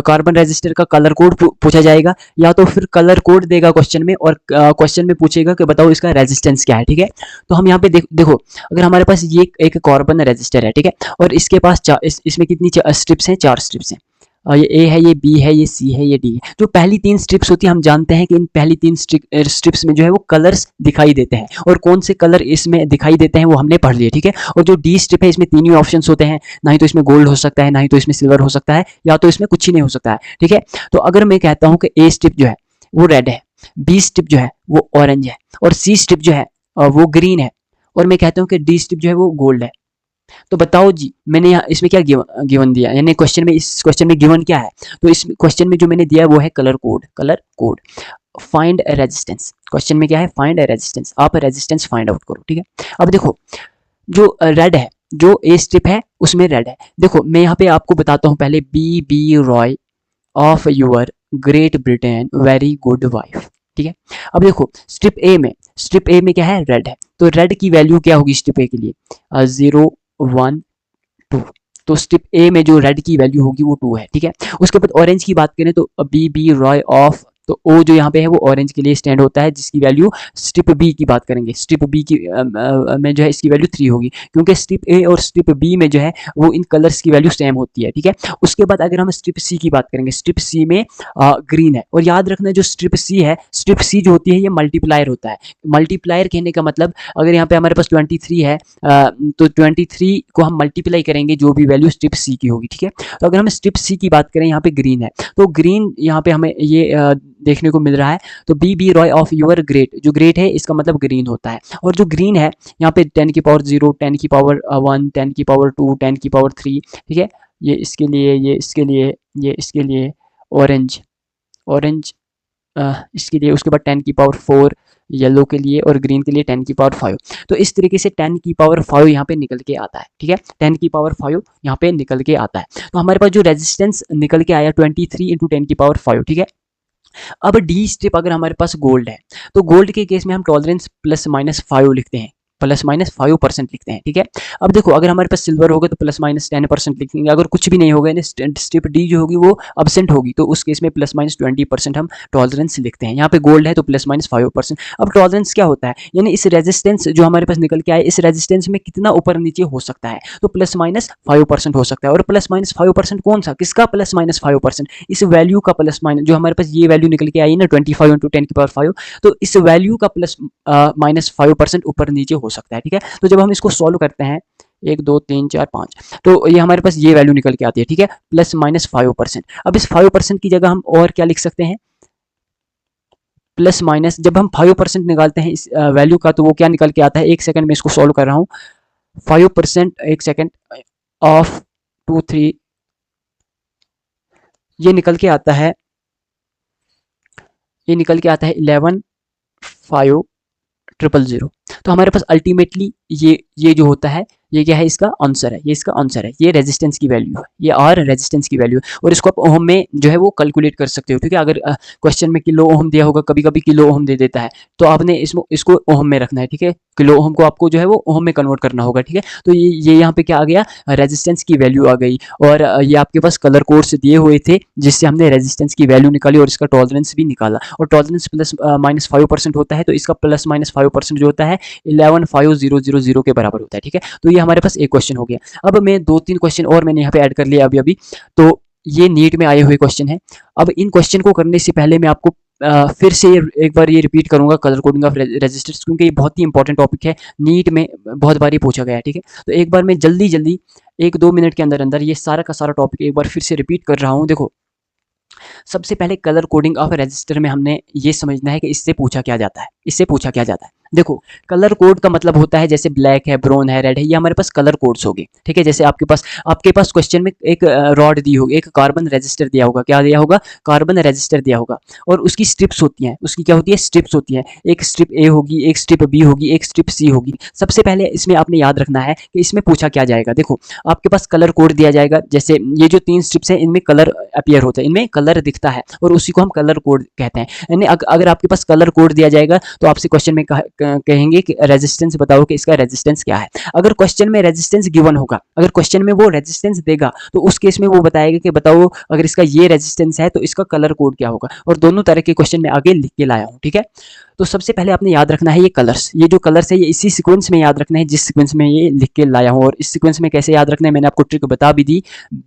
कार्बन रजिस्टर का कलर कोड पूछा जाएगा, या तो फिर कलर कोड देगा क्वेश्चन में और क्वेश्चन में पूछेगा कि बताओ इसका रेजिस्टेंस क्या है, ठीक है। तो हम यहाँ पे देखो अगर हमारे पास ये एक कार्बन रजिस्टर है, ठीक है, और इसके पास इसमें कितनी स्ट्रिप्स हैं, 4 स्ट्रिप्स हैं। ये ए है, ये बी है, ये सी है, ये डी है। जो पहली 3 स्ट्रिप्स होती है हम जानते हैं कि इन पहली 3 स्ट्रिप्स में जो है वो कलर्स दिखाई देते हैं, और कौन से कलर इसमें दिखाई देते हैं वो हमने पढ़ लिए, ठीक है। और जो डी स्ट्रिप है इसमें 3 ही ऑप्शंस होते हैं, ना ही तो इसमें गोल्ड हो सकता है, ना ही तो इसमें सिल्वर हो सकता है, या तो इसमें कुछ ही नहीं हो सकता है, ठीक है। तो अगर मैं कहता हूँ कि ए स्ट्रिप जो है वो रेड है, बी स्ट्रिप जो है वो ऑरेंज है, और सी स्ट्रिप जो है वो ग्रीन है, और मैं कहता हूँ कि डी स्ट्रिप जो है वो गोल्ड है, तो बताओ जी मैंने यहाँ इसमें क्या गिवन दिया, यानी क्वेश्चन में, इस क्वेश्चन में गिवन क्या है। तो इस क्वेश्चन में जो मैंने दिया है वो है colour code, colour code. Find resistance, question में क्या है, फाइंड रेजिस्टेंस, आप रेजिस्टेंस फाइंड आउट करो, ठीक है। अब देखो जो रेड है, जो ए स्ट्रिप है उसमें रेड है। देखो मैं यहाँ पे आपको बताता हूँ पहले, B Roy of your Great Britain very good wife, ठीक है। अब देखो स्ट्रिप ए में क्या है, रेड है, तो रेड की वैल्यू क्या होगी स्ट्रिप ए के लिए, 0 1 2। तो स्ट्रिप ए में जो रेड की वैल्यू होगी वो 2 है, ठीक है। उसके बाद ऑरेंज की बात करें तो बी रॉय ऑफ, तो ओ जो यहाँ पे है वो ऑरेंज के लिए स्टैंड होता है, जिसकी वैल्यू स्ट्रिप बी की बात करेंगे, स्ट्रिप बी की में जो है इसकी वैल्यू 3 होगी, क्योंकि स्ट्रिप ए और स्ट्रिप बी में जो है वो इन कलर्स की वैल्यू सेम होती है, ठीक है। उसके बाद अगर हम स्ट्रिप सी की बात करेंगे, स्ट्रिप सी में ग्रीन है, और याद रखना जो स्ट्रिप सी है, स्ट्रिप सी जो होती है ये मल्टीप्लायर होता है। मल्टीप्लायर कहने का मतलब अगर यहाँ पे हमारे पास 23 है तो 23 को हम मल्टीप्लाई करेंगे जो भी वैल्यू स्ट्रिप सी की होगी, ठीक है। तो अगर हम स्ट्रिप सी की बात करें, यहाँ पे ग्रीन है, तो ग्रीन यहाँ पे हमें ये देखने को मिल रहा है, तो B Roy of your great, जो ग्रेट है इसका मतलब ग्रीन होता है, और जो ग्रीन है यहाँ पे 10 की पावर 0, 10 की पावर 1, 10 की पावर 2, 10 की पावर 3, ठीक है। ये इसके लिए, ये इसके लिए, ये इसके लिए, ऑरेंज इसके लिए, उसके बाद 10 की पावर 4 येलो के लिए, और ग्रीन के लिए 10 की पावर 5। तो इस तरीके से 10 की पावर 5 यहाँ पे निकल के आता है, ठीक है। 10 की पावर 5 यहाँ पे निकल के आता है। तो हमारे पास जो रेजिस्टेंस निकल के आया 23 इंटू 10 की पावर 5, ठीक है। अब डी स्ट्रिप अगर हमारे पास गोल्ड है, तो गोल्ड के केस में हम टॉलरेंस +-5 लिखते हैं, +-5% लिखते हैं, ठीक है। अब देखो अगर हमारे पास सिल्वर होगा तो +-10% लिखेंगे, अगर कुछ भी नहीं होगा यानी स्ट्रिप डी जो होगी वो अब्सेंट होगी, तो उस केस में +-20% हम टॉलरेंस लिखते हैं। यहाँ पे गोल्ड है तो +-5%। अब टॉलरेंस क्या होता है, यानी इस रेजिस्टेंस जो हमारे पास निकल के आए, इस रेजिस्टेंस में कितना ऊपर नीचे हो सकता है, तो +-5% हो सकता है। और +-5% कौन सा, किसका +-5%, इस वैल्यू का +- जो हमारे पास ये वैल्यू निकल के आई ना 25 इंटू 10 की पावर 5, तो इस वैल्यू का +-5% ऊपर नीचे हो सकता है, ठीक है। तो जब हम इसको सॉल्व करते हैं 1 2 3 4 5, तो ये हमारे पास ये वैल्यू निकल के आती है, ठीक है, +-5%। अब इस 5% की जगह हम और क्या लिख सकते हैं, प्लस जब हम 5% निकालते हैं इस वैल्यू का, तो वो क्या निकल के आता है, 1 सेकंड में इसको सॉल्व कर रहा हूँ। 5%, 1 सेकंड, ऑफ 2 3, ये निकल के आता है, 11 5 000। तो हमारे पास अल्टीमेटली ये जो होता है, ये क्या है, इसका आंसर है, ये इसका आंसर है, ये रेजिस्टेंस की वैल्यू है, ये आर रेजिस्टेंस की वैल्यू है। और इसको आप ओम में जो है वो कैलकुलेट कर सकते हो, ठीक है। अगर क्वेश्चन में किलो ओम दिया होगा, कभी कभी किलो ओम दे देता है, तो आपने इसको ओम में रखना है, ठीक है। किलो ओम को आपको जो है वो ओम में कन्वर्ट करना होगा, ठीक है। तो ये यहाँ पे क्या आ गया, रेजिस्टेंस की वैल्यू आ गई, और ये आपके पास कलर कोड्स दिए हुए थे जिससे हमने रेजिस्टेंस की वैल्यू निकाली और इसका टॉलरेंस भी निकाला। और टॉलरेंस +-5% होता है, तो इसका +-5% जो होता है 115000 के बराबर होता है, ठीक है। तो ये हमारे पास एक क्वेश्चन हो गया। अब मैं 2-3 क्वेश्चन और मैंने यहाँ पे ऐड कर लिया अभी, तो ये नीट में आए हुए क्वेश्चन है। अब इन क्वेश्चन को करने से पहले मैं आपको फिर से एक बार ये रिपीट करूंगा कलर कोडिंग ऑफ रजिस्टर्स, क्योंकि ये बहुत ही इंपॉर्टेंट टॉपिक है, नीट में बहुत बार ये पूछा गया है, ठीक है। तो एक बार मैं जल्दी जल्दी 1-2 मिनट के अंदर अंदर ये सारा का सारा टॉपिक एक बार फिर से रिपीट कर रहा हूँ। देखो, सबसे पहले कलर कोडिंग ऑफ रजिस्टर में हमने ये समझना है कि इससे पूछा क्या जाता है, इससे पूछा क्या जाता है। देखो, कलर कोड का मतलब होता है जैसे ब्लैक है, ब्राउन है, रेड है, ये हमारे पास कलर कोड्स होंगे, ठीक है। जैसे आपके पास क्वेश्चन में एक रॉड दी होगी, एक कार्बन रजिस्टर दिया होगा, क्या दिया होगा, कार्बन रजिस्टर दिया होगा, और उसकी स्ट्रिप्स होती हैं, उसकी क्या होती है, स्ट्रिप्स होती हैं। एक स्ट्रिप ए होगी, एक स्ट्रिप बी होगी, एक स्ट्रिप सी होगी। सबसे पहले इसमें आपने याद रखना है कि इसमें पूछा क्या जाएगा। देखो, आपके पास कलर कोड दिया जाएगा, जैसे ये जो 3 स्ट्रिप्स हैं इनमें कलर अपीयर होता है, इनमें कलर दिखता है, और उसी को हम कलर कोड कहते हैं। यानी अगर आपके पास कलर कोड दिया जाएगा तो आपसे क्वेश्चन में कहेंगे कि रेजिस्टेंस बताओ कि इसका रेजिस्टेंस क्या है। अगर क्वेश्चन में रेजिस्टेंस गिवन होगा, अगर क्वेश्चन में वो रेजिस्टेंस देगा तो उस केस में वो बताएगा कि बताओ अगर इसका ये रेजिस्टेंस है तो इसका कलर कोड क्या होगा। और दोनों तरह के क्वेश्चन मैं आगे लिख के लाया हूँ, ठीक है। तो सबसे पहले आपने याद रखना है ये कलर्स, ये जो कलर्स है ये इसी सीक्वेंस में याद रखना है जिस सीक्वेंस में ये लिख के लाया हूँ। और इस सीक्वेंस में कैसे याद रखना है मैंने आपको ट्रिक बता भी दी,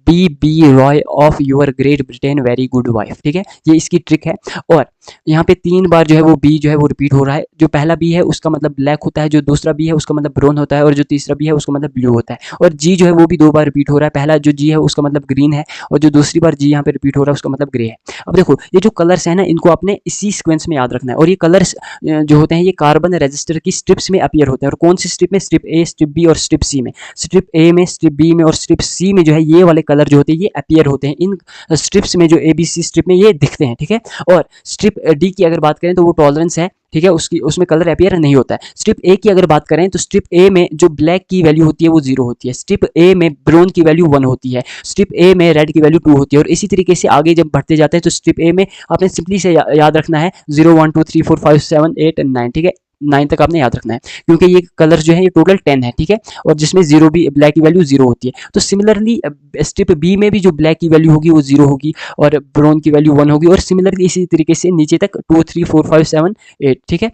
B Roy of your great Britain very good wife, ठीक है, ये इसकी ट्रिक है। और यहाँ पे 3 बार जो है वो बी जो है वो रिपीट हो रहा है। जो पहला बी है उसका मतलब ब्लैक होता है, जो दूसरा बी है उसका मतलब ब्राउन होता है, और जो तीसरा बी है उसका मतलब ब्लू होता है। और जी जो है वो भी 2 बार रिपीट हो रहा है, पहला जो जी है उसका मतलब ग्रीन है, और जो दूसरी बार जी यहाँ पे रिपीट हो रहा है उसका मतलब ग्रे है। अब देखो, ये जो कलर्स है ना इनको आपने इसी सीक्वेंस में याद रखना है। और ये कलर्स जो होते हैं ये कार्बन रजिस्टर की स्ट्रिप्स में अपीयर होते हैं। और कौन सी स्ट्रिप में, स्ट्रिप ए, स्ट्रिप बी और स्ट्रिप सी में। स्ट्रिप ए में, स्ट्रिप बी में और स्ट्रिप सी में जो है ये वाले कलर जो होते हैं ये अपीयर होते हैं इन स्ट्रिप्स में, जो ए बी सी स्ट्रिप में ये दिखते हैं, ठीक है। और स्ट्रिप डी की अगर बात करें तो वो टॉलरेंस है, ठीक है, उसकी उसमें कलर अपीयर नहीं होता है। स्ट्रिप ए की अगर बात करें तो स्ट्रिप ए में जो ब्लैक की वैल्यू होती है वो 0 होती है, स्ट्रिप ए में ब्राउन की वैल्यू 1 होती है, स्ट्रिप ए में रेड की वैल्यू 2 होती है। और इसी तरीके से आगे जब बढ़ते जाते हैं तो स्ट्रिप ए में आपने सिंपली से याद रखना है 0 1 2 3 4 5 7 8 9, ठीक है, 9 तक आपने याद रखना है, क्योंकि ये कलर जो है ये टोटल 10 है, ठीक है। और जिसमें 0 भी, ब्लैक की वैल्यू 0 होती है। तो सिमिलरली स्ट्रिप बी में भी जो ब्लैक की वैल्यू होगी वो 0 होगी और ब्राउन की वैल्यू 1 होगी। और सिमिलरली इसी तरीके से नीचे तक 2 3 4 5 7 8, ठीक है।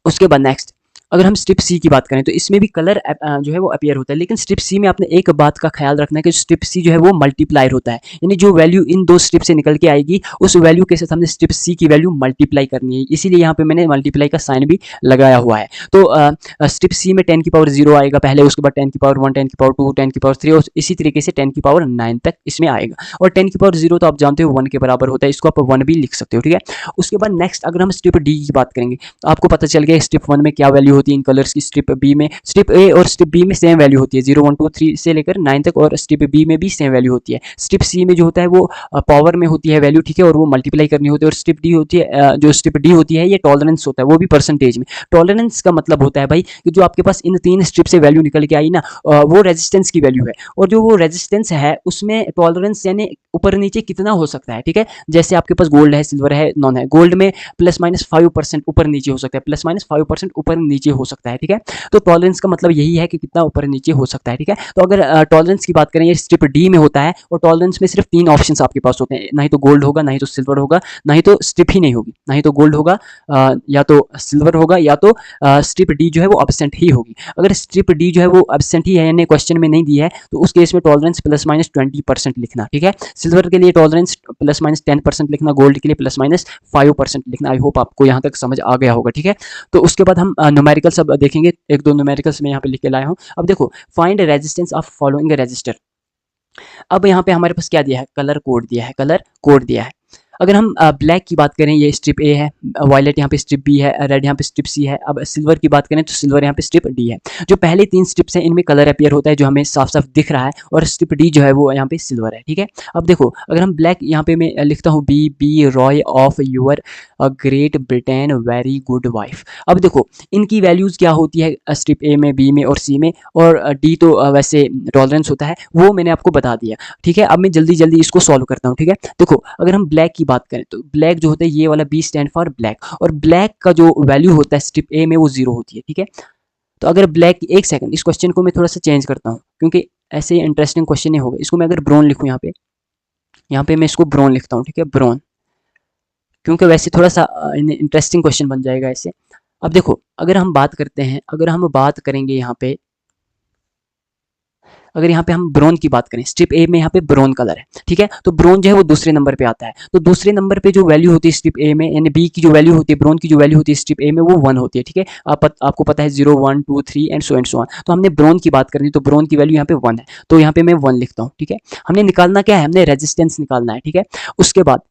उसके बाद नेक्स्ट अगर हम स्ट्रिप सी की बात करें तो इसमें भी कलर जो है वो अपीयर होता है, लेकिन स्ट्रिप सी में आपने एक बात का ख्याल रखना है कि स्ट्रिप सी जो है वो मल्टीप्लायर होता है, यानी जो वैल्यू इन 2 स्ट्रिप से निकल के आएगी उस वैल्यू के साथ हमने स्ट्रिप सी की वैल्यू मल्टीप्लाई करनी है, इसीलिए यहाँ पे मैंने मल्टीप्लाई का साइन भी लगाया हुआ है। तो स्ट्रिप सी में 10 की पावर 0 आएगा पहले, उसके बाद 10 की पावर 1, 10 की पावर 2, 10 की पावर 3 और इसी तरीके से 10 की पावर 9 तक इसमें आएगा। और 10 की पावर 0 तो आप जानते हो 1 के बराबर होता है, इसको आप 1 भी लिख सकते हो, ठीक है। उसके बाद नेक्स्ट अगर हम स्ट्रिप डी की बात करेंगे तो आपको पता चल गया स्ट्रिप 1 में क्या वैल्यू होती है इन कलर्स की, स्ट्रिप बी में, स्ट्रिप ए और स्ट्रिप बी में सेम वैल्यू होती है 0 1 2 3 से लेकर 9 तक, और स्ट्रिप बी में भी सेम वैल्यू होती है। स्ट्रिप सी में जो होता है वो पावर में होती है वैल्यू, ठीक है, और वो मल्टीप्लाई करनी होती है। और स्ट्रिप डी होती है, जो स्ट्रिप डी होती है ये टॉलरेंस होता है, वो भी परसेंटेज में। टॉलरेंस का मतलब होता है भाई कि जो आपके पास इन 3 स्ट्रिप से वैल्यू निकल के आई ना वो रेजिस्टेंस की वैल्यू है, और जो वो रेजिस्टेंस है उसमें टॉलरेंस यानी ऊपर नीचे कितना हो सकता है, ठीक है। जैसे आपके पास गोल्ड है, सिल्वर है, नॉन है, गोल्ड में +-5% ऊपर नीचे हो सकता है, +-5% ऊपर नीचे हो सकता है, ठीक है। तो टॉलरेंस का मतलब यही है कि कितना ऊपर नीचे हो सकता है, ठीक है। तो अगर टॉलरेंस की बात करें ये स्ट्रिप डी में होता है, और टॉलरेंस में सिर्फ 3 ऑप्शंस आपके पास होते हैं, ना ही तो गोल्ड होगा, ना ही तो सिल्वर होगा, ना ही तो स्ट्रिप ही नहीं होगी, ना ही तो गोल्ड होगा, या तो सिल्वर होगा, या तो स्ट्रिप डी जो है वो एब्सेंट ही होगी। अगर स्ट्रिप डी जो है वो एब्सेंट ही है यानी क्वेश्चन में नहीं दिया है तो उस केस में टॉलरेंस +-20% लिखना, ठीक है। सिल्वर के लिए टॉलरेंस +-10% लिखना, गोल्ड के लिए +-5% लिखना। आई होप आपको यहाँ तक समझ आ गया होगा, ठीक है। तो उसके बाद हम न्यूमेरिकल सब देखेंगे, 1-2 न्यूमेरिकल्स मैं यहाँ पे लिख के लाया हूँ। अब देखो, find resistance of following register. अब यहाँ पे हमारे पास क्या दिया है, कलर कोड दिया है, कलर कोड दिया है। अगर हम ब्लैक की बात करें ये स्ट्रिप ए है, वायलेट यहाँ पे स्ट्रिप बी है, रेड यहाँ पे स्ट्रिप सी है। अब सिल्वर की बात करें तो सिल्वर यहाँ पे स्ट्रिप डी है। जो पहले 3 स्ट्रिप्स हैं इनमें कलर अपीयर होता है जो हमें साफ साफ दिख रहा है, और स्ट्रिप डी जो है वो यहाँ पे सिल्वर है, ठीक है। अब देखो, अगर हम ब्लैक यहाँ पे मैं लिखता हूँ B Roy of your great Britain very good wife. अब देखो इनकी वैल्यूज़ क्या होती है स्ट्रिप ए में, बी में और सी में, और डी तो वैसे टॉलरेंस होता है, वो मैंने आपको बता दिया, ठीक है। अब मैं जल्दी जल्दी इसको सॉल्व करता हूँ, ठीक है। देखो, अगर हम ब्लैक की बात करें तो ब्लैक जो होता है ये वाला बी स्टैंड फॉर ब्लैक, और ब्लैक का जो वैल्यू होता है स्ट्रिप ए में वो 0 होती है, ठीक है। तो अगर ब्लैक, एक सेकंड, इस क्वेश्चन को मैं थोड़ा सा चेंज करता हूँ क्योंकि ऐसे ही इंटरेस्टिंग क्वेश्चन नहीं होगा। इसको मैं अगर ब्राउन लिखूँ यहाँ पे मैं इसको ब्राउन लिखता हूँ, ठीक है, ब्राउन, क्योंकि वैसे थोड़ा सा इंटरेस्टिंग क्वेश्चन बन जाएगा ऐसे। अब देखो, अगर हम बात करते हैं, अगर हम बात करेंगे यहाँ पे अगर यहाँ पे हम ब्रोन की बात करें, स्ट्रिप ए में यहाँ पे ब्रोन कलर है, ठीक है, तो ब्रोन जो है वो दूसरे नंबर पे आता है। तो दूसरे नंबर पे जो वैल्यू होती है स्ट्रिप ए में, यानी बी की जो वैल्यू होती है, ब्रोन की जो वैल्यू होती है स्ट्रिप ए में, वो 1 होती है, ठीक है। आपको पता है 0 1 2 3 एंड सो ऑन। तो हमने ब्रोन की बात करनी, तो ब्रोन की वैल्यू यहाँ पे 1 है, तो यहाँ पे मैं 1 लिखता हूँ, ठीक है। हमने निकालना क्या है, हमने रेजिस्टेंस निकालना है, ठीक है। उसके बाद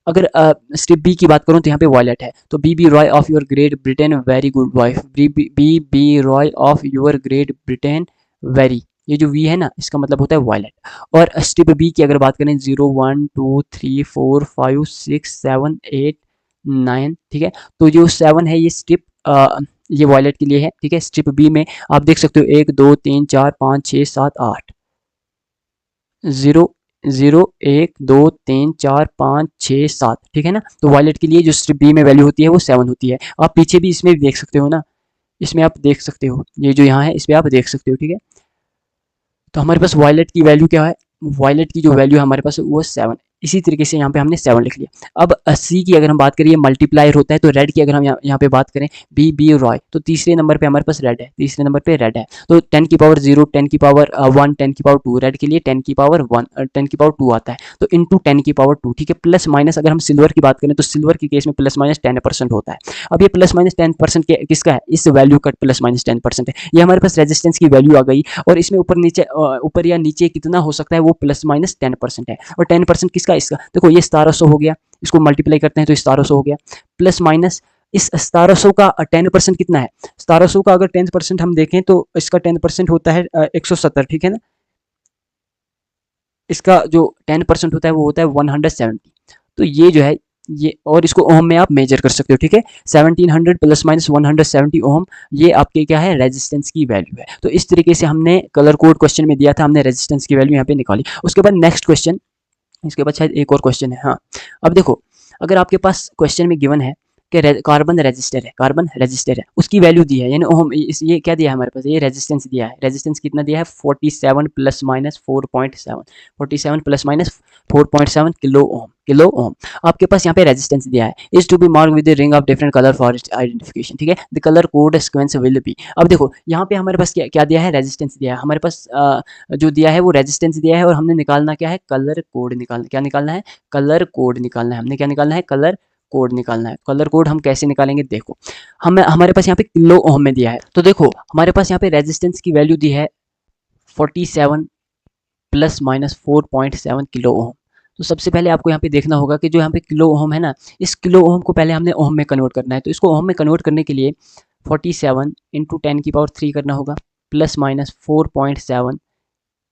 अगर स्ट्रिप बी की बात करूँ तो यहाँ पे वॉयलेट है, तो B B Roy of your great Britain very good wife, B B Roy of your great Britain very, ये जो वी है ना, इसका मतलब होता है वॉयलेट। और स्ट्रिप बी की अगर बात करें 0 1 2 3 4 5 6 7 8 9, ठीक है, तो जो 7 है ये स्ट्रिप ये वॉयलेट के लिए है, ठीक है। स्ट्रिप बी में आप देख सकते हो 1 2 3 4 5 6 7 8, 0 0 1 2 3 4 5 6 7, ठीक है ना। तो वॉयलेट के लिए जो स्ट्रिप बी में वैल्यू होती है वो 7 होती है। आप पीछे भी इसमें भी देख सकते हो ना, इसमें आप देख सकते हो, ये जो यहाँ है इसमें आप देख सकते हो, ठीक है। तो हमारे पास वॉयलेट की वैल्यू क्या है, वॉयलेट की जो वैल्यू है हमारे पास वो 7। इसी तरीके से यहाँ पे हमने 7 लिख लिया। अब सी की अगर हम बात करें, मल्टीप्लायर होता है, तो रेड की अगर हम यहाँ पे बात करें, बी बी रॉय, तो तीसरे नंबर पे हमारे पास रेड है, तीसरे नंबर पे रेड है। तो 10 की पावर 0, 10 की पावर 1, 10 की पावर 2, रेड के लिए 10 की पावर 1, 10 की पावर 2 आता है, तो इंटू 10 की पावर 2, ठीक है। प्लस माइनस अगर हम सिल्वर की बात करें, तो सिल्वर के केस में प्लस माइनस 10% होता है। अब ये प्लस माइनस 10% किसका है, इस वैल्यू का प्लस माइनस 10% है, ये हमारे पास रेजिस्टेंस की वैल्यू आ गई। और इसमें ऊपर नीचे ऊपर या नीचे कितना हो सकता है, वो प्लस माइनस 10% है। और 10% किसका, इसका, देखो ये 1700 हो गया, इसको मल्टीप्लाई करते हैं तो 1700 हो गया, प्लस माइनस इस 1700 का 10% कितना है, 1700 का अगर 10% हम देखें तो इसका 10% होता है 170, ठीक है ना। इसका जो 10% होता है वो होता है 170। तो ये जो है ये, और इसको ओम में आप मेजर कर सकते हो, ठीक है। 1700 प्लस माइनस 170 ओम, ये आपके क्या है, रेजिस्टेंस की वैल्यू है। तो इस तरीके से हमने कलर कोड क्वेश्चन में दिया था, हमने रेजिस्टेंस की वैल्यू यहाँ पे निकाली। उसके बाद नेक्स्ट क्वेश्चन, इसके बाद शायद एक और क्वेश्चन है, हाँ। अब देखो, अगर आपके पास क्वेश्चन में गिवन है कि कार्बन रजिस्टर है, कार्बन रजिस्टर है, उसकी वैल्यू दी है, यानी ओम, ये क्या दिया है हमारे पास, ये रेजिस्टेंस दिया है। रेजिस्टेंस कितना दिया है, 47 plus minus 4.7, 47 plus minus 4.7 kilo ohm, kilo ohm. आपके पास यहाँ पे रेजिस्टेंस दिया है, is to be mark with the ring of different colour for identification, ठीक है। The colour code sequence will be. अब देखो यहाँ पे हमारे पास क्या क्या दिया है, रेजिस्टेंस दिया है हमारे पास, जो दिया है वो रेजिस्टेंस दिया है, और हमने निकालना क्या है, कलर कोड निकालना, क्या निकालना है, कलर कोड निकालना है। हमने क्या निकालना है, कलर कोड निकालना है। कलर कोड हम कैसे निकालेंगे, देखो हमारे पास यहाँ पे किलो ओम में दिया है, तो देखो हमारे पास यहाँ पे रेजिस्टेंस की वैल्यू दी है 47 प्लस माइनस 4.7 किलो ओम। तो सबसे पहले आपको यहाँ पे देखना होगा कि जो यहाँ पे किलो ओम है ना, इस किलो ओम को पहले हमने ओम में कन्वर्ट करना है। तो इसको ओम में कन्वर्ट करने के लिए 47 इंटू 10 की पावर 3 करना होगा, प्लस माइनस 4.7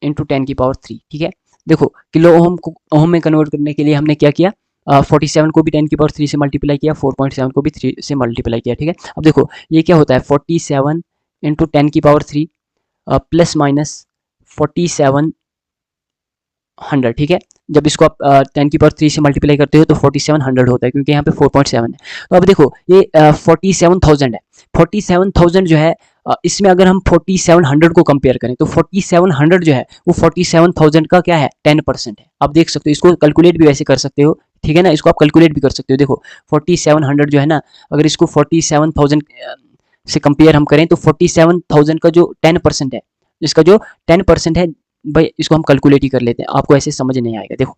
इंटू 10 की पावर 3, ठीक है। देखो किलो ओम को ओम में कन्वर्ट करने के लिए हमने क्या किया, 47 को भी 10 की पावर 3 से मल्टीप्लाई किया, 4.7 को भी 3 से मल्टीप्लाई किया, ठीक है। अब देखो ये क्या होता है, 47 इंटू 10 की पावर 3 प्लस माइनस 4700, ठीक है। जब इसको आप 10 की पावर 3 से मल्टीप्लाई करते हो तो 4700 होता है, क्योंकि यहाँ पे 4.7 है। तो अब देखो ये 47,000 है, 47,000 जो है, इसमें अगर हम 4700 को कंपेयर करें तो 4700 जो है वो 47,000 का क्या है, 10% है। आप देख सकते हो, इसको कैलकुलेट भी वैसे कर सकते हो, ठीक है ना, इसको आप कैलकुलेट भी कर सकते हो। देखो 4700 जो है ना, अगर इसको 47,000 से कंपेयर हम करें तो 47,000 का जो 10% है, इसका जो 10% है भाई, इसको हम कैलकुलेट ही कर लेते हैं, आपको ऐसे समझ नहीं आएगा। देखो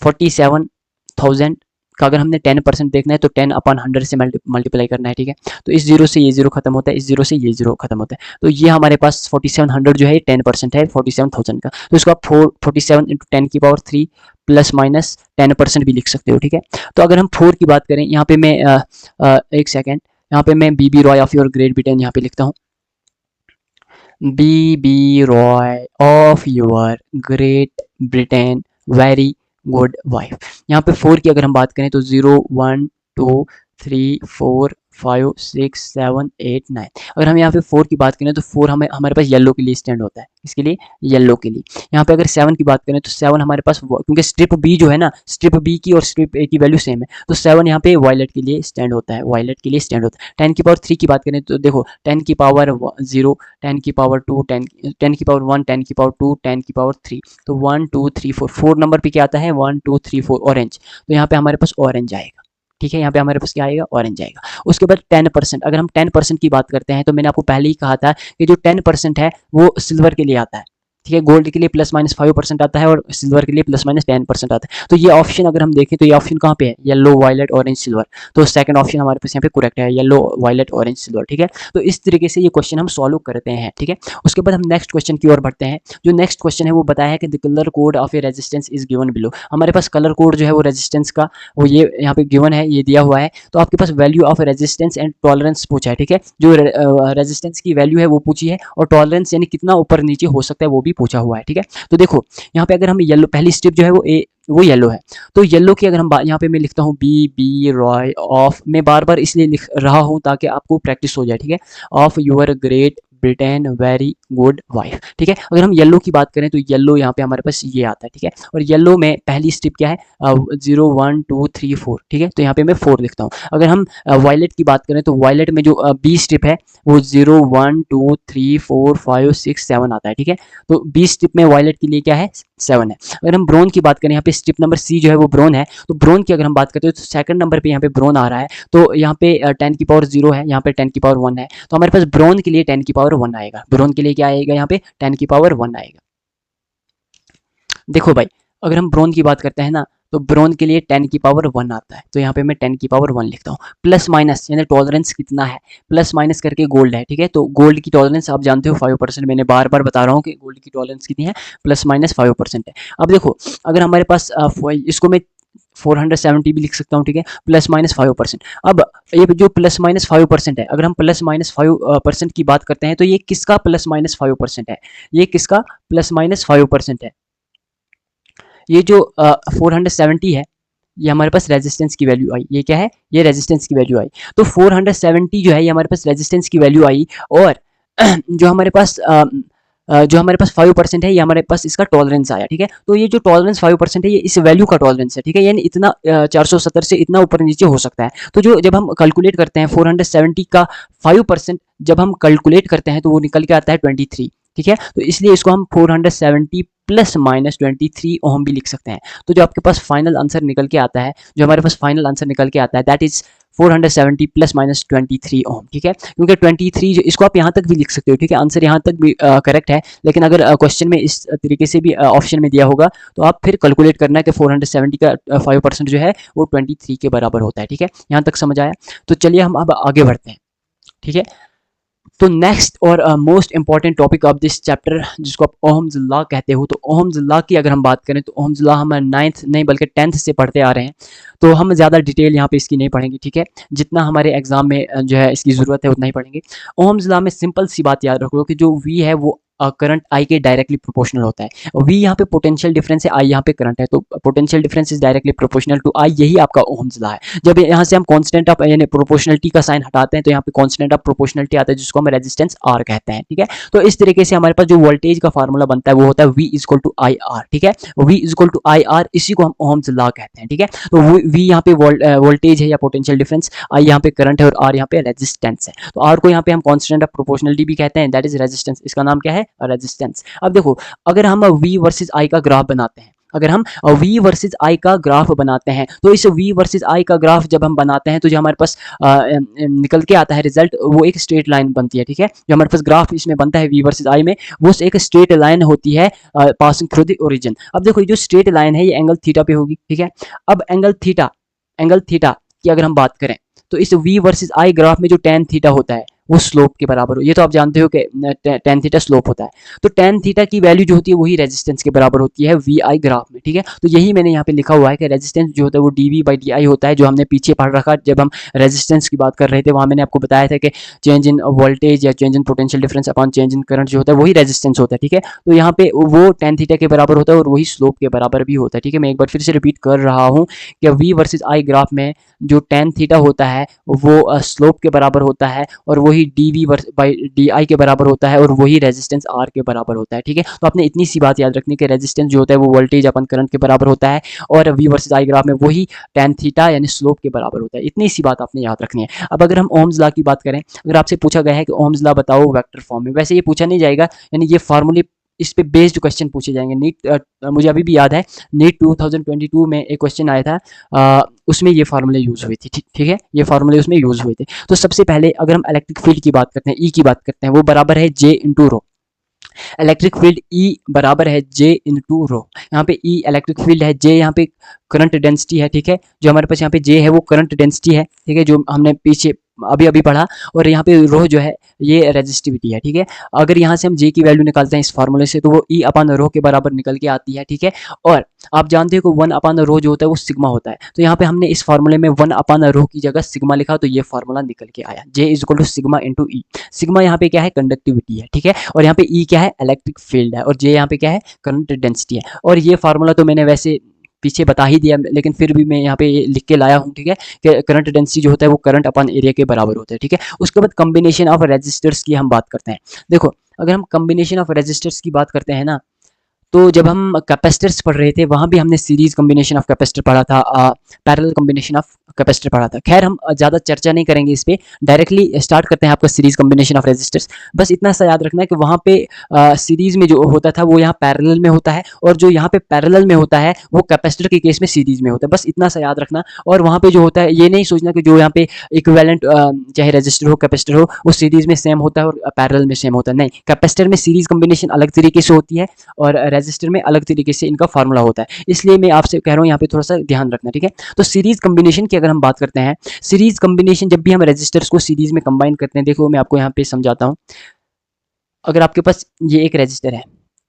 47,000 का अगर हमने 10% देखना है तो 10 अपॉन 100 से मल्टीप्लाई करना है, ठीक है। तो इस जीरो से ये जीरो खत्म होता है, इस जीरो से ये जीरो खत्म होता है। तो ये हमारे पास 4700 जो है 10% है 47,000 का। तो इसको आप 47 इंटू 10 की पावर 3 प्लस माइनस 10% भी लिख सकते हो, ठीक है। तो अगर हम 4 की बात करें, यहाँ पे मैं एक सेकेंड, यहाँ पे मैं B B Roy of your great Britain यहाँ पे लिखता हूँ, B B Roy of your great Britain very good wife. यहाँ पे 4 की अगर हम बात करें तो 0 1 2 3 4 5 6 7 8 9। अगर हम यहाँ पे 4 की बात करें तो 4 हमारे पास येलो के लिए स्टैंड होता है, इसके लिए येलो के लिए। यहाँ पे अगर 7 की बात करें तो 7 हमारे पास, क्योंकि स्ट्रिप बी जो है ना, स्ट्रिप बी की और स्ट्रिप ए की वैल्यू सेम है, तो 7 यहाँ पे वायलेट के लिए स्टैंड होता है, वायलेट के लिए स्टैंड होता है। 10 की पावर 3 की बात करें तो देखो 10 की पावर 0, 10 की पावर 2, 10 की पावर 1, 10 की पावर 2, 10 की पावर 3, तो 1 2 3 4 नंबर पे क्या आता है, 1 2 3 4 ऑरेंज। तो यहाँ पे हमारे पास ऑरेंज आएगा, ठीक है। यहाँ पे हमारे पास क्या आएगा, ऑरेंज आएगा। उसके बाद 10%, अगर हम 10% की बात करते हैं तो मैंने आपको पहले ही कहा था कि जो 10% है वो सिल्वर के लिए आता है, ठीक है। गोल्ड के लिए ±5% आता है और सिल्वर के लिए ±10% आता है। तो ये ऑप्शन अगर हम देखें तो ये ऑप्शन कहाँ पे है, येलो, वायलेट, ऑरेंज, सिल्वर। तो सेकंड ऑप्शन हमारे पास यहाँ पे करेक्ट है, येलो, वायलेट, ऑरेंज, सिल्वर। ठीक है, तो इस तरीके से ये क्वेश्चन हम सॉल्व करते हैं। ठीक है, उसके बाद हम नेक्स्ट क्वेश्चन की ओर बढ़ते हैं। जो नेक्स्ट क्वेश्चन है वो बताया है कि the colour code of A resistance is given below. हमारे पास कलर कोड जो है वो रेजिस्टेंस का वो ये यहाँ पे गिवन है, ये दिया हुआ है। तो आपके पास value of resistance and tolerance पूछा है। ठीक है, जो रेजिस्टेंस की वैल्यू है वो पूछी है और टॉलरेंस यानी कितना ऊपर नीचे हो सकता है वो भी पूछा हुआ है। ठीक है, तो देखो यहाँ पे अगर हम येलो, पहली स्टेप जो है वो येलो है। तो येलो की अगर हम यहाँ पे मैं लिखता हूँ बी रॉय ऑफ, मैं बार बार इसलिए लिख रहा हूँ ताकि आपको प्रैक्टिस हो जाए। ठीक है, of your Great Britain very good wife. ठीक है, अगर हम येलो की बात करें तो येलो यहाँ पे हमारे पास ये आता है। ठीक है, और येलो में पहली स्टेप क्या है, 0 1 2 3 4। ठीक है, तो यहाँ पे मैं 4 लिखता हूँ। अगर हम वायलेट की बात करें तो वायलेट में जो बी स्टेप है वो 0 1 2 3 4 5 6 7 आता है। ठीक है, तो बी स्टेप में वायलेट के लिए क्या है, 7 है। अगर हम ब्रोन की बात करें, यहाँ पे स्टेप नंबर सी जो है वो ब्रोन है। तो ब्रोन की अगर हम बात करते हैं तो सेकंड नंबर पे यहाँ पे ब्रोन आ रहा है। तो यहाँ पे 10 की पावर 0 है, यहाँ पे 10 की पावर 1 है। तो हमारे पास ब्रोन के लिए 10 की पावर 1 आएगा। ब्रोन के लिए क्या आएगा, यहाँ पे 10 की पावर 1 आएगा। देखो भाई, अगर हम ब्रोन की बात करते हैं ना तो ब्रोन के लिए 10 की पावर 1 आता है। तो यहाँ पे मैं 10 की पावर 1 लिखता हूँ। प्लस माइनस यानी टॉलरेंस कितना है, प्लस माइनस करके गोल्ड है। ठीक है, तो गोल्ड की टॉलरेंस आप जानते हो 5%। मैंने बार बार बता रहा हूँ कि गोल्ड की टॉलरेंस कितनी है, ±5% है। अब देखो, अगर हमारे पास इसको मैं 470 भी लिख सकता हूँ। ठीक है, ±5%। अब ये जो ±5% है, अगर हम ±5% की बात करते हैं तो ये किसका ±5% है, ये किसका ±5% है। ये जो 470 है ये हमारे पास रेजिस्टेंस की वैल्यू आई। ये क्या है, ये रेजिस्टेंस की वैल्यू आई। तो 470 जो है ये हमारे पास रेजिस्टेंस की वैल्यू आई। और जो हमारे पास 5% है ये हमारे पास इसका टॉलरेंस आया। ठीक है, तो ये जो टॉलरेंस 5% है ये इस वैल्यू का टॉलरेंस है। ठीक है, यानी इतना 470 से इतना ऊपर नीचे हो सकता है। तो जो जब हम कैलकुलेट करते हैं 470 का 5% जब हम कैलकुलेट करते हैं तो वो निकल के आता है 23। ठीक है, तो इसलिए इसको हम 470 ±23 ओम भी लिख सकते हैं। तो जो आपके पास फाइनल आंसर निकल के आता है, जो हमारे पास फाइनल आंसर निकल के आता है दैट इज 470 ±23 ओम। ठीक है, क्योंकि 23 जो इसको आप यहाँ तक भी लिख सकते हो। ठीक है, आंसर यहाँ तक भी करेक्ट है। लेकिन अगर क्वेश्चन में इस तरीके से भी ऑप्शन में दिया होगा तो आप फिर कैलकुलेट करना है कि 470 का 5% जो है वो 23 के बराबर होता है। ठीक है, यहाँ तक समझ आया। तो चलिए हम अब आगे बढ़ते हैं। ठीक है, तो नेक्स्ट और most important topic of this chapter जिसको आप ओहम्स लॉ कहते हो, तो ओहम्स लॉ की अगर हम बात करें तो ओहम्स लॉ हम 9th नहीं बल्कि 10th से पढ़ते आ रहे हैं। तो हम ज़्यादा डिटेल यहाँ पे इसकी नहीं पढ़ेंगे। ठीक है, जितना हमारे एग्जाम में जो है इसकी ज़रूरत है उतना ही पढ़ेंगे। ओहम्स लॉ में सिंपल सी बात याद रखो कि जो वी है वो करंट आई के डायरेक्टली प्रोपोर्शनल होता है। वी यहाँ पे पोटेंशियल डिफरेंस है, आई यहाँ पे करंट है। तो potential difference is directly proportional to I, यही आपका ओहम्स लॉ है। जब यहाँ से हम कांस्टेंट ऑफ यानी प्रोपोर्शनलिटी का साइन हटाते हैं तो यहाँ पे कांस्टेंट ऑफ प्रोपोर्शनलिटी आता है जिसको हम रेजिस्टेंस आर कहते हैं। ठीक है, तो इस तरीके से हमारे पास जो वोल्टेज का फार्मूला बनता है वो होता है V equal to I R. ठीक है, V equal to I R, इसी को हम ओहम्स लॉ कहते हैं। ठीक है, तो V यहाँ पे वोल्टेज है या पोटेंशियल डिफरेंस, आई यहाँ पे करंट है और R यहाँ पे रेजिस्टेंस है। तो R को यहाँ पे हम कांस्टेंट ऑफ प्रोपोर्शनलिटी भी कहते हैं, दैट इज रेजिस्टेंस। इसका नाम क्या है, रेजिस्टेंस। अब देखो, अगर हम V वर्सेस I का ग्राफ बनाते हैं, अगर हम V वर्सेस I का ग्राफ बनाते हैं तो इस V वर्सेस I का ग्राफ जब हम बनाते हैं तो जो हमारे पास निकल के आता है रिजल्ट वो एक स्ट्रेट लाइन बनती है। ठीक है, जो हमारे पास ग्राफ इसमें बनता है V वर्सेस I में वो एक स्ट्रेट लाइन होती है पासिंग थ्रू द ओरिजिन। अब देखो, ये जो स्ट्रेट लाइन है ये एंगल थीटा पे होगी। ठीक है, अब एंगल थीटा की अगर हम बात करें तो इस V वर्सेस I ग्राफ में जो tan थीटा होता है वो स्लोप के बराबर हो। ये तो आप जानते हो कि tan थीटा स्लोप होता है। तो tan थीटा की वैल्यू जो होती है वही रेजिस्टेंस के बराबर होती है वी आई ग्राफ में। ठीक है, तो यही मैंने यहाँ पे लिखा हुआ है कि रेजिस्टेंस जो होता है वो dV/di होता है, जो हमने पीछे पढ़ रखा जब हम रेजिस्टेंस की बात कर रहे थे। वहाँ मैंने आपको बताया था कि चेंज इन वोल्टेज या change in potential difference upon change in current जो होता है वही रेजिस्टेंस होता है। ठीक है, तो यहाँ पे वो tan थीटा के बराबर होता है और वही स्लोप के बराबर भी होता है। ठीक है, मैं एक बार फिर से रिपीट कर रहा हूँ कि V वर्सेस I ग्राफ में जो tan थीटा होता है वो स्लोप के बराबर होता है और वही dV/di के बराबर होता है और वही रेजिस्टेंस R के बराबर होता है। ठीक है, तो आपने इतनी सी बात याद रखनी कि रेजिस्टेंस जो होता है वो वोल्टेज अपन करंट के बराबर होता है और V वर्सेस I ग्राफ में वही tan थीटा यानी स्लोप के बराबर होता है। इतनी सी बात आपने याद रखनी है। अब अगर हम ओहम्स लॉ की बात करें, अगर आपसे पूछा गया है कि ओहम्स लॉ बताओ वेक्टर फॉर्म में, वैसे ये पूछा नहीं जाएगा, यानी ये फार्मूले इस पे बेस्ड क्वेश्चन पूछे जाएंगे। नीट मुझे अभी भी याद है, नीट 2022 में एक क्वेश्चन आया था, उसमें ये फार्मूले यूज हुए थे। ठीक है, ये फार्मूले उसमें यूज हुए थे। तो सबसे पहले अगर हम इलेक्ट्रिक फील्ड की बात करते हैं, ई की बात करते हैं, वो बराबर है J into rho. Electric field E बराबर है जे इनटू रो। यहाँ पे ई इलेक्ट्रिक फील्ड है, जे यहाँ पे करंट डेंसिटी है, ठीक है। जो हमारे पास यहाँ पे जे है वो करंट डेंसिटी है, ठीक है, जो हमने पीछे अभी अभी पढ़ा। और यहाँ पे रो जो है ये रेजिस्टिविटी है, ठीक है। अगर यहाँ से हम जे की वैल्यू निकालते हैं इस फार्मूले से, तो वो ई अपान रो के बराबर निकल के आती है, ठीक है। और आप जानते हो कि वन अपान रो जो होता है वो सिग्मा होता है, तो यहाँ पे हमने इस फार्मूले में वन अपान रो की जगह सिग्मा लिखा, तो ये फार्मूला निकल के आया, J is equal to sigma into E. Sigma यहाँ पे क्या है, कंडक्टिविटी है, ठीक है। और यहाँ पे ई क्या है, इलेक्ट्रिक फील्ड है। और जे यहाँ पे क्या है, करंट डेंसिटी है। और ये फार्मूला तो मैंने वैसे पीछे बता ही दिया, लेकिन फिर भी मैं यहाँ पे लिख के लाया हूँ, ठीक है, कि करंट डेंसिटी जो होता है वो करंट अपन एरिया के बराबर होता है, ठीक है। उसके बाद कॉम्बिनेशन ऑफ रेजिस्टर्स की हम बात करते हैं। देखो, अगर हम कॉम्बिनेशन ऑफ रेजिस्टर्स की बात करते हैं ना, तो जब हम कैपेसिटर्स पढ़ रहे थे वहाँ भी हमने सीरीज कॉम्बिनेशन ऑफ कैपेसिटर पढ़ा था, पैरेलल कॉम्बिनेशन ऑफ कैपेसिटर पढ़ा था। खैर हम ज़्यादा चर्चा नहीं करेंगे इस पे, डायरेक्टली स्टार्ट करते हैं आपका सीरीज कॉम्बिनेशन ऑफ रेजिस्टर्स। बस इतना सा याद रखना है कि वहाँ पे सीरीज में जो होता था वो यहाँ पैरेलल में होता है, और जो यहाँ पे पैरेलल में होता है वो कैपेसिटर के केस में सीरीज में होता है। बस इतना सा याद रखना। और वहाँ पे जो होता है ये नहीं सोचना कि जो यहाँ पे इक्विवेलेंट चाहे रजिस्टर हो कैपेसिटर हो वो सीरीज में सेम होता है और पैरेलल में सेम होता है, नहीं। कैपेसिटर में सीरीज कॉम्बिनेशन अलग तरीके से होती है और रजिस्टर में अलग तरीके से इनका फार्मूला होता है। इसलिए मैं आपसे कह रहा हूँ यहाँ पे थोड़ा सा ध्यान रखना, ठीक है। तो सीरीज कॉम्बिनेशन की अगर हम बात करते हैं, सीरीज कॉम्बिनेशन जब भी हम रजिस्टर्स को सीरीज में कंबाइन करते हैं, देखो मैं आपको यहाँ पे समझाता हूँ। अगर आपके पास ये एक रजिस्टर है,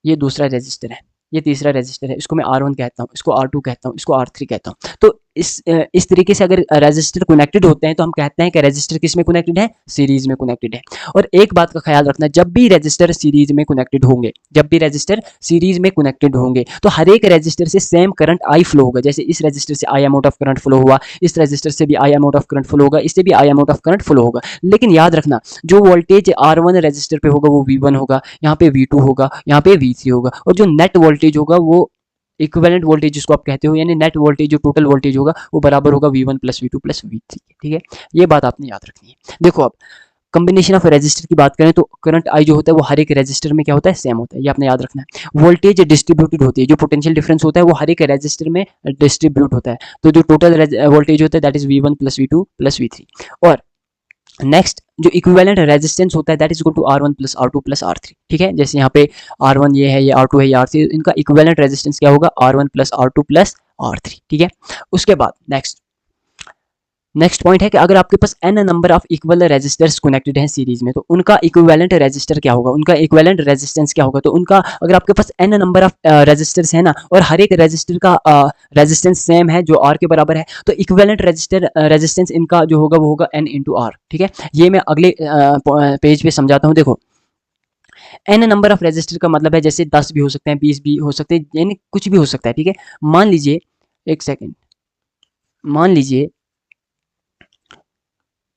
ये दूसरा रजिस्टर है, ये तीसरा रजिस्टर है, इसको मैं R1 कहता हूँ, इसको R2 कहता हूँ, इसको R3 कहता हूँ। तो इस तरीके से अगर रजिस्टर कनेक्टेड होते हैं तो हम कहते हैं कि रजिस्टर किस में कनेक्टेड है, सीरीज में कनेक्टेड है। और एक बात का ख्याल रखना, जब भी रजिस्टर सीरीज में कनेक्टेड होंगे, जब भी रजिस्टर सीरीज में कनेक्टेड होंगे, तो हर एक रजिस्टर से सेम करंट आई फ्लो होगा। जैसे इस रजिस्टर से आई अमाउंट ऑफ करंट फ्लो हुआ, इस रजिस्टर से भी आई अमाउंट ऑफ करंट फ्लो होगा, इससे भी आई अमाउंट ऑफ करंट फ्लो होगा। लेकिन याद रखना, जो वोल्टेज R1 रजिस्टर पे होगा वो V1 होगा, यहाँ पे V2 होगा, यहाँ पे V3 होगा, और जो नेट वोल्टेज होगा वो इक्विवेलेंट वोल्टेज जिसको आप कहते हो, यानी नेट वोल्टेज जो टोटल वोल्टेज होगा वो बराबर होगा V1 plus V2 plus V3, ठीक है। ये बात आपने याद रखनी है। देखो अब कॉम्बिनेशन ऑफ रेजिस्टर की बात करें तो करंट आई जो होता है वो हर एक रेजिस्टर में क्या होता है, सेम होता है, ये आपने याद रखना है। वोल्टेज डिस्ट्रीब्यूटेड होती है, जो पोटेंशियल डिफरेंस होता है वो हर एक रेजिस्टर में डिस्ट्रीब्यूट होता है। तो जो टोटल वोल्टेज होता है that is V1 plus V2 plus V3। और नेक्स्ट जो इक्विवेलेंट रेजिस्टेंस होता है that is equal to R1 plus R2 plus R3, ठीक है। जैसे यहाँ पे R1 ये है, ये R2 है, ये R3, इनका इक्विवेलेंट रेजिस्टेंस क्या होगा, R1 plus R2 plus R3, ठीक है। उसके बाद नेक्स्ट पॉइंट है कि अगर आपके पास n number of equal resistors connected हैं सीरीज में, तो उनका इक्विवेलेंट रेजिस्टर क्या होगा, उनका इक्विवेलेंट रेजिस्टेंस क्या होगा। तो उनका अगर आपके पास n नंबर ऑफ रेजिस्टर्स है ना, और हर एक रेजिस्टर का रेजिस्टेंस सेम है जो R के बराबर है, तो इक्विवेलेंट रेजिस्टेंस इनका जो होगा वो होगा n इंटू R, ठीक है। ये मैं अगले पेज पे समझाता हूँ। देखो n नंबर ऑफ रेजिस्टर का मतलब है जैसे 10 भी हो सकते हैं, 20 भी हो सकते हैं, यानी कुछ भी हो सकता है, ठीक है। मान लीजिए, एक सेकेंड, मान लीजिए,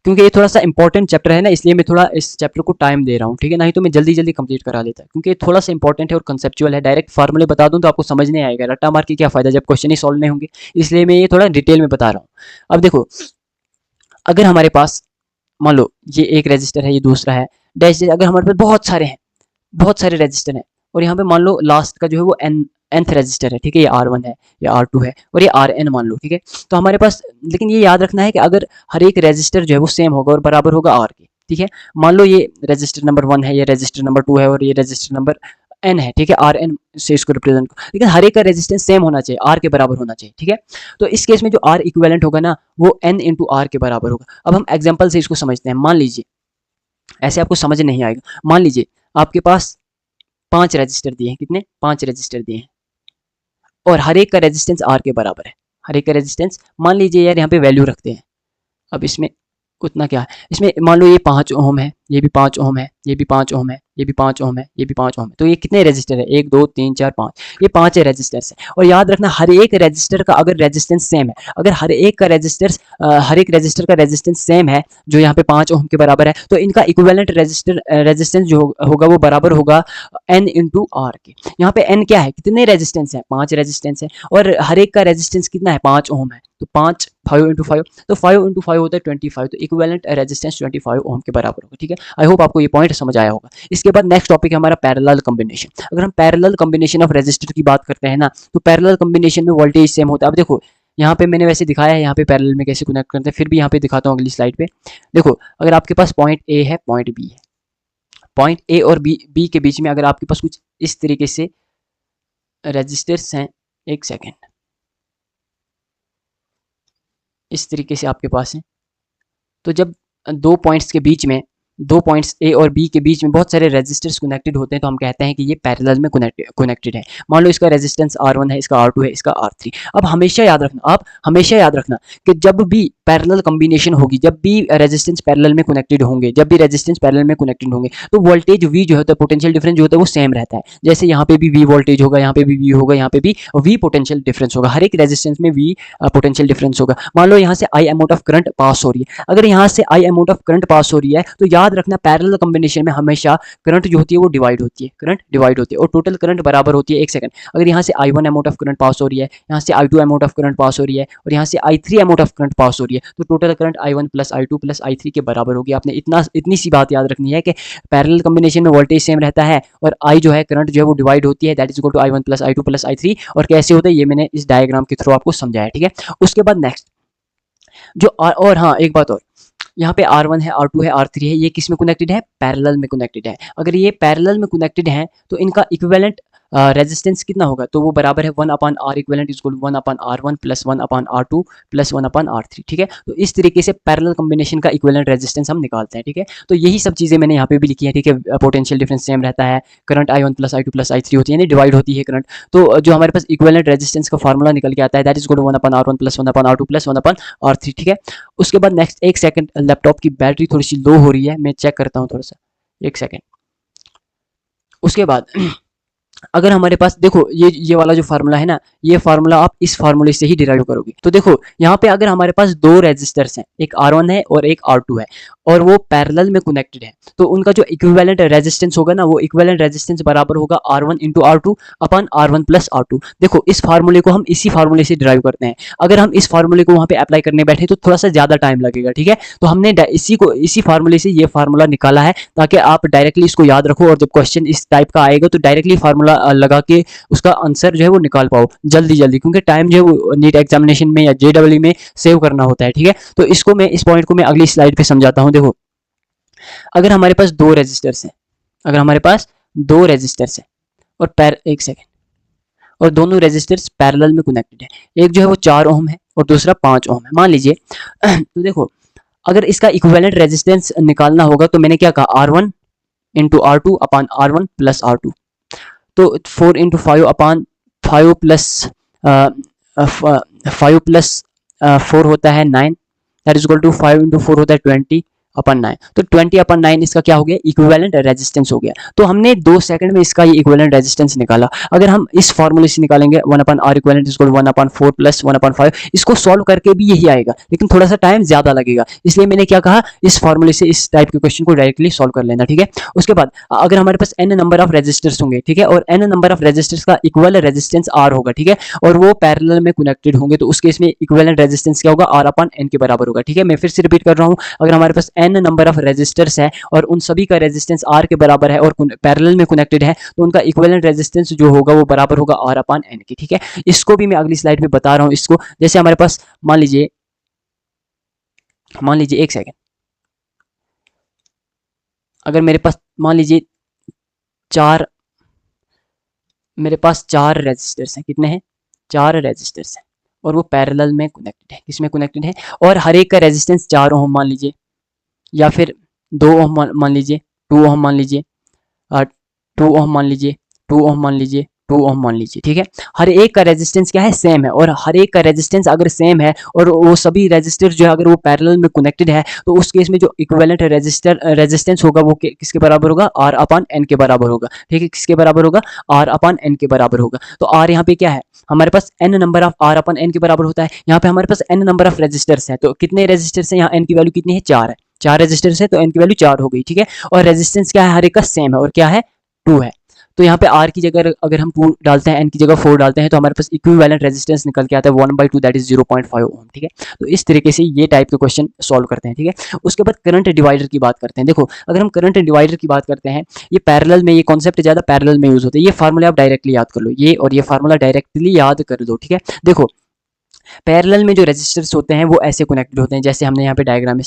क्योंकि ये थोड़ा सा इंपॉर्टेंट चैप्टर है ना, इसलिए मैं थोड़ा इस चैप्टर को टाइम दे रहा हूँ, ठीक है। नहीं तो मैं जल्दी जल्दी कंप्लीट करा लेता, क्योंकि ये थोड़ा सा इंपॉर्टेंट है और कंसेप्चुअल है। डायरेक्ट फार्मूले बता दूँ तो आपको समझ नहीं आएगा, रट्टा मार के क्या फायदा जब क्वेश्चन ही सॉल्व नहीं होंगे, इसलिए मैं ये थोड़ा डिटेल में बता रहा हूँ। अब देखो, अगर हमारे पास मान लो ये एक रजिस्टर है, ये दूसरा है, डैश अगर हमारे पास बहुत सारे हैं, बहुत सारे रजिस्टर हैं, और यहाँ पे मान लो लास्ट का जो है वो nth रजिस्टर है, ठीक है, ये R1 है, ये R2 है, और ये Rn मान लो, ठीक है। तो हमारे पास, लेकिन ये याद रखना है कि अगर हर एक रजिस्टर जो है वो सेम होगा और बराबर होगा R के, ठीक है। मान लो ये रजिस्टर नंबर 1 है, ये रजिस्टर नंबर 2 है, और ये रजिस्टर नंबर n है, ठीक है, Rn से इसको रिप्रेजेंट, लेकिन हर एक का रेजिस्टेंस सेम होना चाहिए, R के बराबर होना चाहिए, ठीक है। तो इस केस में जो R इक्विवेलेंट होगा ना वो n इंटू R के बराबर होगा। अब हम एग्जाम्पल से इसको समझते हैं। मान लीजिए, ऐसे आपको समझ नहीं आएगा, मान लीजिए आपके पास 5 रजिस्टर दिए हैं, कितने, 5 रजिस्टर दिए हैं, और हर एक का रेजिस्टेंस R के बराबर है। हर एक का रेजिस्टेंस, मान लीजिए यार यहाँ पे वैल्यू रखते हैं, अब इसमें उतना क्या है, इसमें मान लो ये 5 ओम है, ये भी 5 ओम है, ये भी 5 ओम है, ये भी 5 ओम है, ये भी 5 ओम है। तो ये कितने रजिस्टर है, 1 2 3 4 5, ये 5 रजिस्टर्स है। और याद रखना हर एक रजिस्टर का अगर रेजिस्टेंस सेम है, अगर हर एक का हर एक रजिस्टर का रेजिस्टेंस सेम है जो यहाँ पे 5 ओम के बराबर है, तो इनका इक्विवेलेंट रेजिस्टेंस जो होगा वो बराबर होगा n इंटू आर के। यहाँ पे n क्या है, कितने रेजिस्टेंस है, 5 रेजिस्टेंस है, और हर एक का रेजिस्टेंस कितना है, 5 ओम है, तो 5 इंटू 5, तो 5 इंटू 5 होता है 25, तो इक्विवेलेंट रेजिस्टेंस 25 ओम के बराबर होगा, ठीक है। आई होप आपको ये पॉइंट समझ आया होगा। इसके बाद नेक्स्ट टॉपिक है हमारा पैरेलल कॉम्बिनेशन। अगर हम पैरेलल कॉम्बिनेशन ऑफ रेजिस्टर की बात करते हैं ना, तो पैरेलल कॉम्बिनेशन में वोल्टेज सेम होता है। अब देखो यहाँ पे मैंने वैसे दिखाया है यहाँ पे पैरेलल में कैसे कनेक्ट करते हैं, फिर भी यहाँ पे दिखाता हूँ अगली स्लाइड पे। देखो अगर आपके पास पॉइंट ए है, पॉइंट बी है, पॉइंट ए और बी के बीच में अगर आपके पास कुछ इस तरीके से रेजिस्टर्स हैं, एक सेकेंड, इस तरीके से आपके पास है, तो जब दो पॉइंट्स के बीच में, दो पॉइंट्स ए और बी के बीच में बहुत सारे रेजिस्टर्स कनेक्टेड होते हैं, तो हम कहते हैं कि ये पैरेलल में कनेक्टेड है। मान लो इसका रेजिस्टेंस R1 है, इसका R2 है, इसका R3। अब हमेशा याद रखना, आप हमेशा याद रखना कि जब भी पैरेलल कॉम्बिनेशन होगी, जब भी रेजिस्टेंस पैरेलल में कनेक्टेड होंगे, जब भी रेजिस्टेंस पैरेलल में कनेक्टेड होंगे, तो वोल्टेज V जो होता है, पोटेंशियल डिफरेंस जो होता है वो सेम रहता है। जैसे यहाँ पे भी V वोल्टेज होगा, यहाँ पे भी V होगा, यहाँ पे भी V पोटेंशियल डिफरेंस होगा, हर एक रेजिस्टेंस में V पोटेंशियल डिफरेंस होगा। मान लो यहाँ से I amount of current pass हो रही है, अगर यहाँ से I amount of current pass हो रही है, तो याद रखना पैरेलल कॉम्बिनेशन में हमेशा करंट जो होती है वो डिवाइड होती है, करंट डिवाइड होती है और टोटल करंट बराबर होती है। एक सेकंड, अगर यहाँ से I1 amount of current pass हो रही है, यहाँ से I2 amount of current pass हो रही है और यहाँ से I3 amount of current pass हो रही है, तो total current I1 plus I2 plus I3 के बराबर होगी। आपने इतनी सी बात याद रखनी है कि पैरेलल कॉम्बिनेशन में वोल्टेज सेम रहता है और I जो है करंट जो है वो डिवाइड होती है, that is equal to I1 plus I2 plus I3। और कैसे होता है ये मैंने इस डायग्राम के थ्रू आपको समझाया, ठीक है। उसके बाद नेक्स्ट जो और हाँ एक बात और, यहाँ पे R1 है, R2 है, R3 है, ये किस में कनेक्टेड है, पैरेलल में कनेक्टेड है। अगर ये पैरेलल में कनेक्टेड है तो इनका इक्विवेलेंट रेजिस्टेंस कितना होगा, तो वो बराबर है 1/R equivalent is equal to 1/R1 plus 1/R2 plus 1/R3, ठीक है। तो इस तरीके से पैरेलल कॉम्बिनेशन का इक्विवेलेंट रेजिस्टेंस हम निकालते हैं, ठीक है। तो यही सब चीज़ें मैंने यहाँ पे भी लिखी है, ठीक है। पोटेंशियल डिफरेंस सेम रहता है, current I1 plus I2 plus I3 होती है, यानी डिवाइड होती है करंट। तो जो हमारे पास इक्विवेलेंट रेजिस्टेंस का फार्मूला निकल के आता है, that is equal to 1/R1 plus 1/R2 plus 1/R3, ठीक है। उसके बाद नेक्स्ट, एक सेकंड, लैपटॉप की बैटरी थोड़ी सी लो हो रही है, मैं चेक करता हूँ थोड़ा सा, एक सेकंड। उसके बाद अगर हमारे पास देखो ये वाला जो फार्मूला है ना, ये फार्मूला आप इस फार्मूले से ही डिराइव करोगे। तो देखो यहाँ पे अगर हमारे पास दो रेजिस्टर्स हैं, एक R1 है और एक R2 है और वो पैरेलल में कनेक्टेड है, तो उनका जो इक्विवेलेंट रेजिस्टेंस होगा ना, वो इक्विवेलेंट रेजिस्टेंस बराबर होगा R1 इंटू R2 अपन R1 प्लस R2। देखो इस फार्मूले को हम इसी फार्मूले से डिराइव करते हैं। अगर हम इस फार्मूले को वहाँ पे अप्लाई करने बैठे तो थोड़ा सा ज़्यादा टाइम लगेगा, ठीक है। तो हमने इसी फार्मूले से ये फार्मूला निकाला है ताकि आप डायरेक्टली इसको याद रखो और जब क्वेश्चन इस टाइप का आएगा तो डायरेक्टली फार्मूला लगा के उसका आंसर जो है वो निकाल पाओ जल्दी जल्दी, क्योंकि टाइम जो है वो नीट एग्जामिनेशन में या JEE में सेव करना होता है, ठीक है। तो इसको मैं, इस पॉइंट को मैं अगली स्लाइड पे समझाता हूँ। देखो अगर हमारे पास दो रेजिस्टर्स हैं, अगर हमारे पास दो रेजिस्टर्स हैं और एक सेकेंड, और दोनों रेजिस्टर्स पैरेलल में कनेक्टेड है, एक जो है वो 4 ओम है और दूसरा 5 ओम है, मान लीजिए। तो देखो अगर इसका इक्विवेलेंट रेजिस्टेंस निकालना होगा तो मैंने क्या कहा, R1 इंटू R2 अपान R1 प्लस R2, तो 4 इंटू 5 अपान 5 प्लस 5 प्लस 4 होता है 9, that is equal to 5 into 4 होता है 20/9। तो 20/9 इसका क्या हो गया, इक्विवेलेंट रेजिस्टेंस हो गया। तो हमने 2 सेकंड में इसका ये इक्विवेलेंट रेजिस्टेंस निकाला। अगर हम इस फार्मूले से निकालेंगे 1/R equivalent is equal to 1/4 plus 1/5, इसको सॉल्व करके भी यही आएगा, लेकिन थोड़ा सा टाइम ज्यादा लगेगा। इसलिए मैंने क्या कहा, इस फार्मूले से इस टाइप के क्वेश्चन को डायरेक्टली सॉल्व कर लेना, ठीक है। उसके बाद अगर हमारे पास n नंबर ऑफ रेजिस्टर्स होंगे, ठीक है, और n नंबर ऑफ रेजिस्टर्स का इक्वल रेजिस्टेंस R होगा, ठीक है, और वो पैरेलल में कनेक्टेड होंगे, तो उस केस में इक्विवेलेंट रेजिस्टेंस क्या होगा, R/N के बराबर होगा, ठीक है। मैं फिर से रिपीट कर रहा हूँ, अगर हमारे पास n नंबर ऑफ रेजिस्टर्स है और उन सभी का रेजिस्टेंस R के बराबर है और पैरेलल में कनेक्टेड है, तो उनका इक्विवेलेंट रेजिस्टेंस जो होगा वो बराबर होगा R/N के, ठीक है। इसको भी मैं अगली स्लाइड में बता रहा हूँ। इसको जैसे हमारे पास मान लीजिए एक सेकेंड, अगर मेरे पास मान लीजिए मेरे पास 4 रेजिस्टर्स हैं, कितने हैं, 4 रेजिस्टर्स हैं और वो पैरेलल में कनेक्टेड है, किसमें कनेक्टेड है, और हर एक का रेजिस्टेंस 4 ओम मान लीजिए, या फिर 2 ओम मान लीजिए, 2 ओम मान लीजिए, 2 ओम मान लीजिए, 2 ओम मान लीजिए, 2 ओम मान लीजिए, ठीक है। हर एक का रेजिस्टेंस क्या है, सेम है, और हर एक का रेजिस्टेंस अगर सेम है और वो सभी रेजिस्टर जो है अगर वो पैरेलल में कनेक्टेड है, तो उस केस में जो इक्विवेलेंट रेजिस्टेंस होगा वो किसके बराबर होगा, R/N के बराबर होगा, ठीक है। किसके बराबर होगा, R/N के बराबर होगा। तो R यहाँ पे क्या है, हमारे पास n नंबर ऑफ R/N के बराबर होता है। यहाँ पे हमारे पास n नंबर ऑफ रेजिस्टर्स है, तो कितने रेजिस्टर्स हैं, यहाँ n की वैल्यू कितनी है, 4 है, 4 रेजिस्टर्स है तो n की वैल्यू 4 हो गई, ठीक है। और रेजिस्टेंस क्या है, हर एक का सेम है और क्या है, 2 है। तो यहाँ पे R की जगह अगर हम 2 डालते हैं, N की जगह 4 डालते हैं, तो हमारे पास इक्विवेलेंट रेजिस्टेंस निकल के आता है 1/2, दैट इज 0.5 ओम, ठीक है। तो इस तरीके से ये टाइप के क्वेश्चन सॉल्व करते हैं, ठीक है। उसके बाद करंट डिवाइडर की बात करते हैं। देखो अगर हम करंट डिवाइडर की बात करते हैं, ये पैरेलल में, ये कॉन्सेप्ट ज़्यादा पैरेलल में यूज होता है। ये फार्मूला आप डायरेक्टली याद कर लो, ये और ये फार्मूला डायरेक्टली याद कर दो, ठीक है। देखो पैरेलल में जो रेजिस्टर्स होते हैं वो ऐसे कनेक्टेड होते हैं, जैसे हमने यहाँ पे डायग्राम में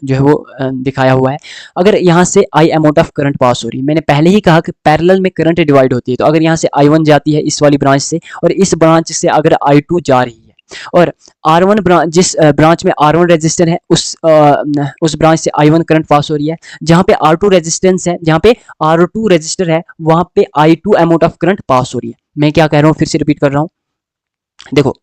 जो है वो दिखाया हुआ है। अगर यहाँ से आई अमाउंट ऑफ करंट पास हो रही है, मैंने पहले ही कहा कि पैरेलल में करंट डिवाइड होती है, तो अगर यहाँ से I1 जाती है इस वाली ब्रांच से, और इस ब्रांच से अगर I2 जा रही है, और R1 ब्रांच, जिस ब्रांच में R1 रेजिस्टर है उस ब्रांच से I1 करंट पास हो रही है, जहाँ पे R2 रेजिस्टेंस है, जहाँ पे R2 रेजिस्टर है, वहाँ पे I2 amount of current pass हो रही है। मैं क्या कह रहा हूँ, फिर से रिपीट कर रहा हूँ, देखो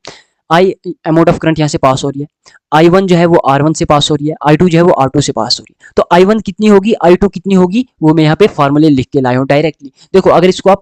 आई अमाउंट ऑफ करंट यहाँ से पास हो रही है, I1 जो है वो R1 से पास हो रही है, I2 जो है वो R2 से पास हो रही है। तो I1 कितनी होगी, I2 कितनी होगी, वो मैं यहाँ पे फार्मूले लिख के लाया हूँ डायरेक्टली। देखो अगर इसको आप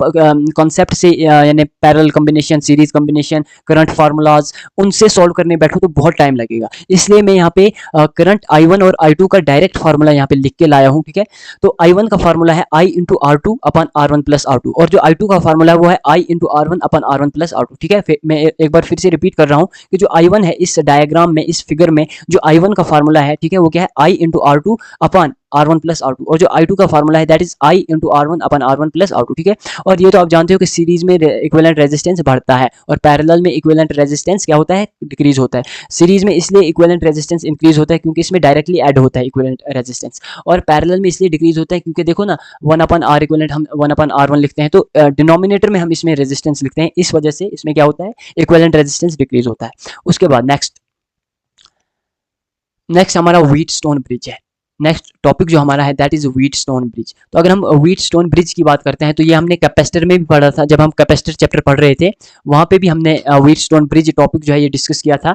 कॉन्सेप्ट से यानी parallel combination, series combination, current formulas उनसे सॉल्व करने बैठो तो बहुत टाइम लगेगा, इसलिए मैं यहाँ पे करंट I1 और I2 का डायरेक्ट फार्मूला यहाँ पे लिख के लाया हूँ, ठीक है। तो I1 का फार्मूला है I into R2 upon R1 plus R2, और जो I2 का फार्मूला है वो है I into R1 upon R1 plus R2, ठीक है। मैं एक बार फिर से रिपीट कर रहा हूँ कि जो I1 है इस डायग्राम में, इस फिगर में जो I1 का फार्मूला है, ठीक है, वो क्या है I into R2 upon R1 plus R2, और जो I2 का फार्मूला है that is I into R1 upon R1 plus R2, ठीक है। और ये तो आप जानते हो कि सीरीज में इक्विवेलेंट रेजिस्टेंस बढ़ता है और पैरेलल में इक्विवेलेंट रेजिस्टेंस क्या होता है, डिक्रीज होता है। सीरीज में इसलिए इक्विवेलेंट रेजिस्टेंस इंक्रीज होता है क्योंकि इसमें डायरेक्टली ऐड होता है इक्विवेलेंट रेजिस्टेंस, और पैरेलल में इसलिए डिक्रीज होता है क्योंकि देखो ना 1 अपन R इक्विवेलेंट हम 1 अपन R1 लिखते हैं, तो डिनोमिनेटर में हम इसमें रेजिस्टेंस लिखते हैं, इस वजह से इसमें क्या होता है, इक्विवेलेंट रेजिस्टेंस डिक्रीज होता है। उसके बाद नेक्स्ट हमारा व्हीटस्टोन ब्रिज है। नेक्स्ट टॉपिक जो हमारा है दैट इज व्हीटस्टोन ब्रिज। तो अगर हम व्हीटस्टोन ब्रिज की बात करते हैं तो ये हमने कैपेसिटर में भी पढ़ा था, जब हम कैपेसिटर चैप्टर पढ़ रहे थे वहाँ पे भी हमने व्हीटस्टोन ब्रिज टॉपिक जो है ये डिस्कस किया था।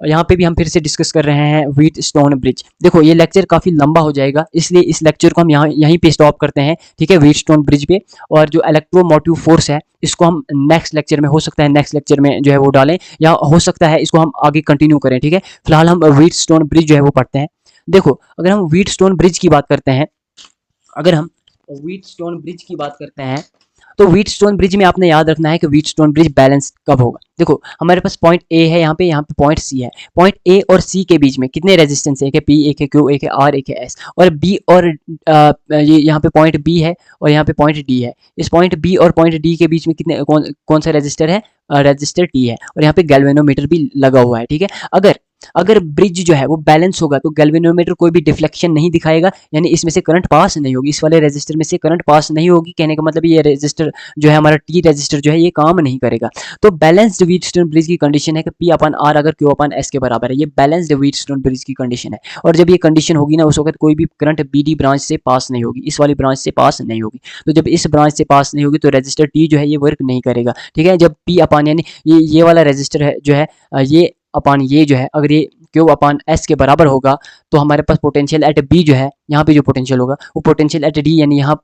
यहाँ पे भी हम फिर से डिस्कस कर रहे हैं व्हीटस्टोन ब्रिज। देखो ये लेक्चर काफ़ी लंबा हो जाएगा, इसलिए इस लेक्चर को हम यहीं पे स्टॉप करते हैं, ठीक है, व्हीटस्टोन ब्रिज पे। और जो इलेक्ट्रोमोटिव फोर्स है इसको हम नेक्स्ट लेक्चर में, हो सकता है नेक्स्ट लेक्चर में जो है वो डालें, या हो सकता है इसको हम आगे कंटिन्यू करें, ठीक है। फिलहाल हम व्हीटस्टोन ब्रिज जो है वो पढ़ते हैं। देखो अगर हम व्हीटस्टोन ब्रिज की बात करते हैं, अगर हम व्हीटस्टोन ब्रिज की बात करते हैं तो व्हीटस्टोन ब्रिज में आपने याद रखना है कि व्हीटस्टोन ब्रिज बैलेंस कब होगा। देखो हमारे पास पॉइंट ए है, यहाँ पे पॉइंट सी है। पॉइंट ए और सी के बीच में कितने रेजिस्टेंस है, एक है पी, एक है क्यू, एक है आर, एक है एस, और बी और ये यहाँ पे पॉइंट बी है और यहाँ पे पॉइंट डी है। इस पॉइंट बी और पॉइंट डी के बीच में कितने कौन सा रेजिस्टर है, रेजिस्टर टी है, और यहाँ पे गैल्वेनोमीटर भी लगा हुआ है, ठीक है। अगर ब्रिज जो है वो बैलेंस होगा तो गैल्वेनोमीटर कोई भी डिफ्लेक्शन नहीं दिखाएगा, यानी इसमें से करंट पास नहीं होगी, इस वाले रेजिस्टर में से करंट पास नहीं होगी। कहने का मतलब ये रेजिस्टर जो है हमारा टी रेजिस्टर जो है ये काम नहीं करेगा। तो बैलेंस्ड व्हीटस्टोन ब्रिज की कंडीशन है कि पी अपन आर अगर क्यू अपन एस के बराबर है, ये बैलेंस्ड व्हीटस्टोन ब्रिज की कंडीशन है। और जब ये कंडीशन होगी ना उस वक्त कोई भी करंट बी डी ब्रांच से पास नहीं होगी, इस वाली ब्रांच से पास नहीं होगी। तो जब इस ब्रांच से पास नहीं होगी तो रेजिस्टर टी जो है ये वर्क नहीं करेगा, ठीक है। जब पी अपन यानी ये वाला रेजिस्टर है जो है ये अपान ये जो है, अगर ये क्यू अपान एस के बराबर होगा तो हमारे पास पोटेंशियल एट बी जो है, यहाँ पे जो पोटेंशियल होगा वो पोटेंशियल एट डी यानी यहाँ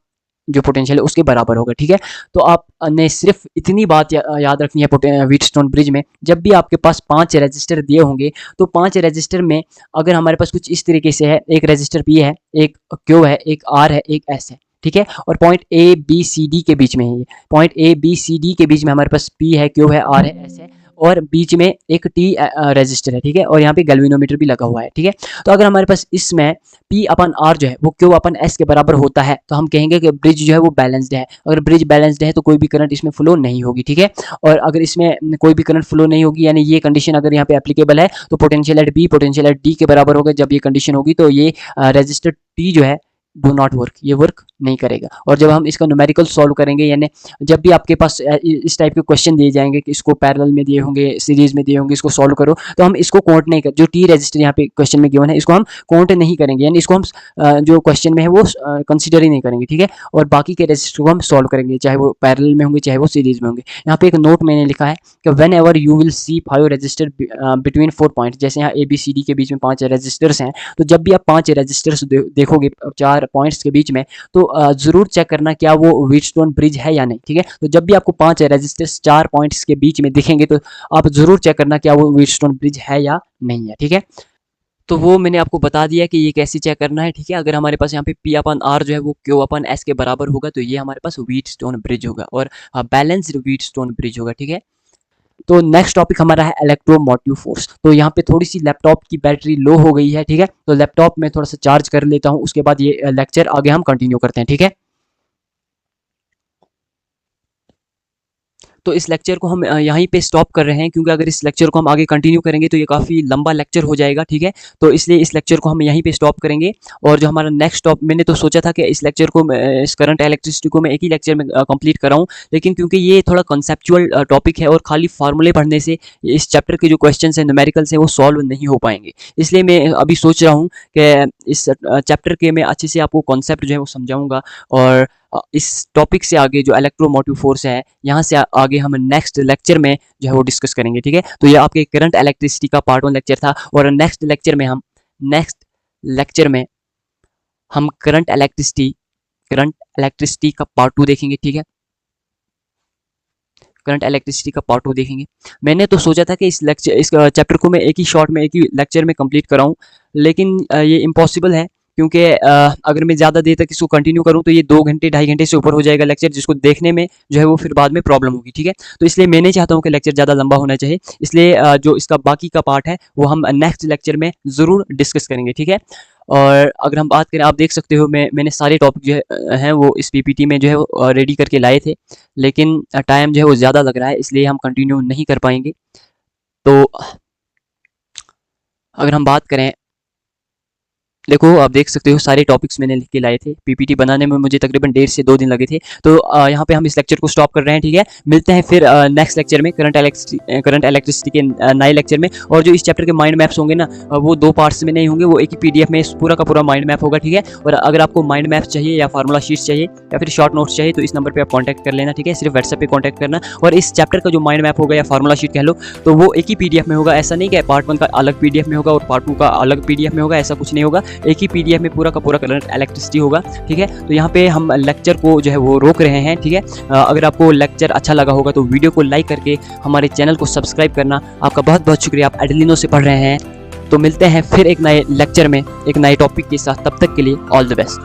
जो पोटेंशियल है उसके बराबर होगा, ठीक है। तो आपने सिर्फ इतनी बात याद रखनी है व्हीटस्टोन ब्रिज में, जब भी आपके पास 5 रजिस्टर दिए होंगे तो 5 रजिस्टर में अगर हमारे पास कुछ इस तरीके से है, एक रजिस्टर पी है, एक क्यू है, एक आर है, एक एस है, ठीक है, और point A B C D के बीच में है, ये point A B C D के बीच में हमारे पास पी है, क्यू है, आर है, एस है, और बीच में एक टी रजिस्टर है, ठीक है, और यहाँ पे गैल्वेनोमीटर भी लगा हुआ है, ठीक है। तो अगर हमारे पास इसमें पी अपन आर जो है वो क्यू अपन एस के बराबर होता है तो हम कहेंगे कि ब्रिज जो है वो बैलेंस्ड है। अगर ब्रिज बैलेंस्ड है तो कोई भी करंट इसमें फ्लो नहीं होगी, ठीक है। और अगर इसमें कोई भी करंट फ्लो नहीं होगी यानी ये कंडीशन अगर यहाँ पे एप्लीकेबल है तो potential at B potential at D के बराबर होगा। जब ये कंडीशन होगी तो ये रजिस्टर टी जो है डू नॉट वर्क, ये वर्क नहीं करेगा। और जब हम इसका न्यूमेरिकल सॉल्व करेंगे, यानी जब भी आपके पास इस टाइप के क्वेश्चन दिए जाएंगे कि इसको पैरेलल में दिए होंगे, सीरीज में दिए होंगे, इसको सॉल्व करो, तो हम इसको काउंट नहीं कर, जो टी रजिस्टर यहाँ पे क्वेश्चन में गिवन है इसको हम काउंट नहीं करेंगे, यानी इसको हम जो क्वेश्चन में है वो कंसिडर ही नहीं करेंगे, ठीक है। और बाकी के रजिस्टर को हम सॉल्व करेंगे, चाहे वो पैरेलल में होंगे चाहे वो सीरीज में होंगे। यहाँ पे एक नोट मैंने लिखा है कि when ever you will see 5 register between 4 point, जैसे यहाँ ए बी सी डी के बीच में 5 रजिस्टर्स हैं, तो जब भी आप 5 रजिस्टर्स देखोगे 4 पॉइंट्स के बीच में तो जरूर चेक करना क्या वो व्हीटस्टोन ब्रिज है या नहीं, ठीक है। तो जब भी आपको 5 रजिस्टर्स 4 पॉइंट्स के बीच में दिखेंगे तो आप जरूर चेक करना क्या वो व्हीटस्टोन ब्रिज है या नहीं है, ठीक है। तो वो मैंने आपको बता दिया कि ये कैसे चेक करना है, ठीक है। अगर हमारे पास यहाँ पे पी अपन आर जो है वो क्यू अपन एस के बराबर होगा तो ये हमारे पास व्हीटस्टोन ब्रिज होगा और बैलेंस्ड व्हीटस्टोन ब्रिज होगा, ठीक है। तो नेक्स्ट टॉपिक हमारा है इलेक्ट्रोमोटिव फोर्स। तो यहाँ पे थोड़ी सी लैपटॉप की बैटरी लो हो गई है, ठीक है, तो लैपटॉप में थोड़ा सा चार्ज कर लेता हूँ, उसके बाद ये लेक्चर आगे हम कंटिन्यू करते हैं, ठीक है। तो इस लेक्चर को हम यहीं पे स्टॉप कर रहे हैं, क्योंकि अगर इस लेक्चर को हम आगे कंटिन्यू करेंगे तो ये काफ़ी लंबा लेक्चर हो जाएगा, ठीक है। तो इसलिए इस लेक्चर को हम यहीं पे स्टॉप करेंगे। और जो हमारा नेक्स्ट टॉप, मैंने तो सोचा था कि इस लेक्चर को इस करंट इलेक्ट्रिसिटी को मैं एक ही लेक्चर में कंप्लीट कराऊँ, लेकिन क्योंकि ये थोड़ा कॉन्सेप्चुअल टॉपिक है और खाली फार्मूले पढ़ने से इस चैप्टर के जो क्वेश्चन हैं, न्यूमेरिकल्स हैं, वो सॉल्व नहीं हो पाएंगे। इसलिए मैं अभी सोच रहा हूँ कि इस चैप्टर के मैं अच्छे से आपको कॉन्सेप्ट जो है वो समझाऊंगा, और इस टॉपिक से आगे जो इलेक्ट्रोमोटिव फोर्स है, यहाँ से आगे हम नेक्स्ट लेक्चर में जो है वो डिस्कस करेंगे, ठीक है। तो ये आपके करंट इलेक्ट्रिसिटी का पार्ट 1 लेक्चर था, और नेक्स्ट लेक्चर में हम करंट इलेक्ट्रिसिटी का पार्ट 2 देखेंगे, ठीक है। करंट इलेक्ट्रिसिटी का पार्ट 2 देखेंगे। मैंने तो सोचा था कि इस चैप्टर को मैं एक ही शॉट में, एक ही लेक्चर में कंप्लीट कराऊं, लेकिन ये इम्पॉसिबल है, क्योंकि अगर मैं ज़्यादा देर तक इसको कंटिन्यू करूं तो ये 2 घंटे 2.5 घंटे से ऊपर हो जाएगा लेक्चर, जिसको देखने में जो है वो फिर बाद में प्रॉब्लम होगी, ठीक है। तो इसलिए मैं नहीं चाहता हूं कि लेक्चर ज़्यादा लंबा होना चाहिए, इसलिए जो इसका बाकी का पार्ट है वो हम नेक्स्ट लेक्चर में ज़रूर डिस्कस करेंगे, ठीक है। और अगर हम बात करें, आप देख सकते हो मैंने सारे टॉपिक जो हैं वो इस पीपीटी में जो है वो रेडी करके लाए थे, लेकिन टाइम जो है वो ज़्यादा लग रहा है, इसलिए हम कंटिन्यू नहीं कर पाएंगे। तो अगर हम बात करें, देखो आप देख सकते हो सारे टॉपिक्स मैंने लिख के लाए थे। पीपीटी बनाने में मुझे तकरीबन 1.5 से 2 दिन लगे थे। तो यहाँ पे हम इस लेक्चर को स्टॉप कर रहे हैं, ठीक है। मिलते हैं फिर नेक्स्ट लेक्चर में, करंट इलेक्ट्रिसिटी के नए लेक्चर में। और जो इस चैप्टर के माइंड मैप्स होंगे ना, वो 2 पार्ट्स में नहीं होंगे, वो एक ही पीडीएफ में पूरा का पूरा माइंड मैप होगा, ठीक है। और अगर आपको माइंड मैप चाहिए या फार्मूला शीट्स चाहिए या फिर शॉर्ट नोट्स चाहिए तो इस नंबर पर आप कॉन्टैक्ट कर लेना, ठीक है। सिर्फ व्हाट्सएप पे कॉन्टैक्ट करना। और इस चैप्टर का जो माइंड मैप होगा या फार्मूला शीट कह लो, तो वो एक ही पीडीएफ में होगा। ऐसा नहीं कि पार्ट 1 का अलग पीडीएफ में होगा और पार्ट 2 का अलग पीडीएफ में होगा, ऐसा कुछ नहीं होगा। एक ही पीडीएफ में पूरा का पूरा करंट इलेक्ट्रिसिटी होगा, ठीक है। तो यहाँ पे हम लेक्चर को जो है वो रोक रहे हैं, ठीक है। अगर आपको लेक्चर अच्छा लगा होगा तो वीडियो को लाइक करके हमारे चैनल को सब्सक्राइब करना। आपका बहुत बहुत शुक्रिया, आप एडलिनो से पढ़ रहे हैं। तो मिलते हैं फिर एक नए लेक्चर में एक नए टॉपिक के साथ, तब तक के लिए ऑल द बेस्ट।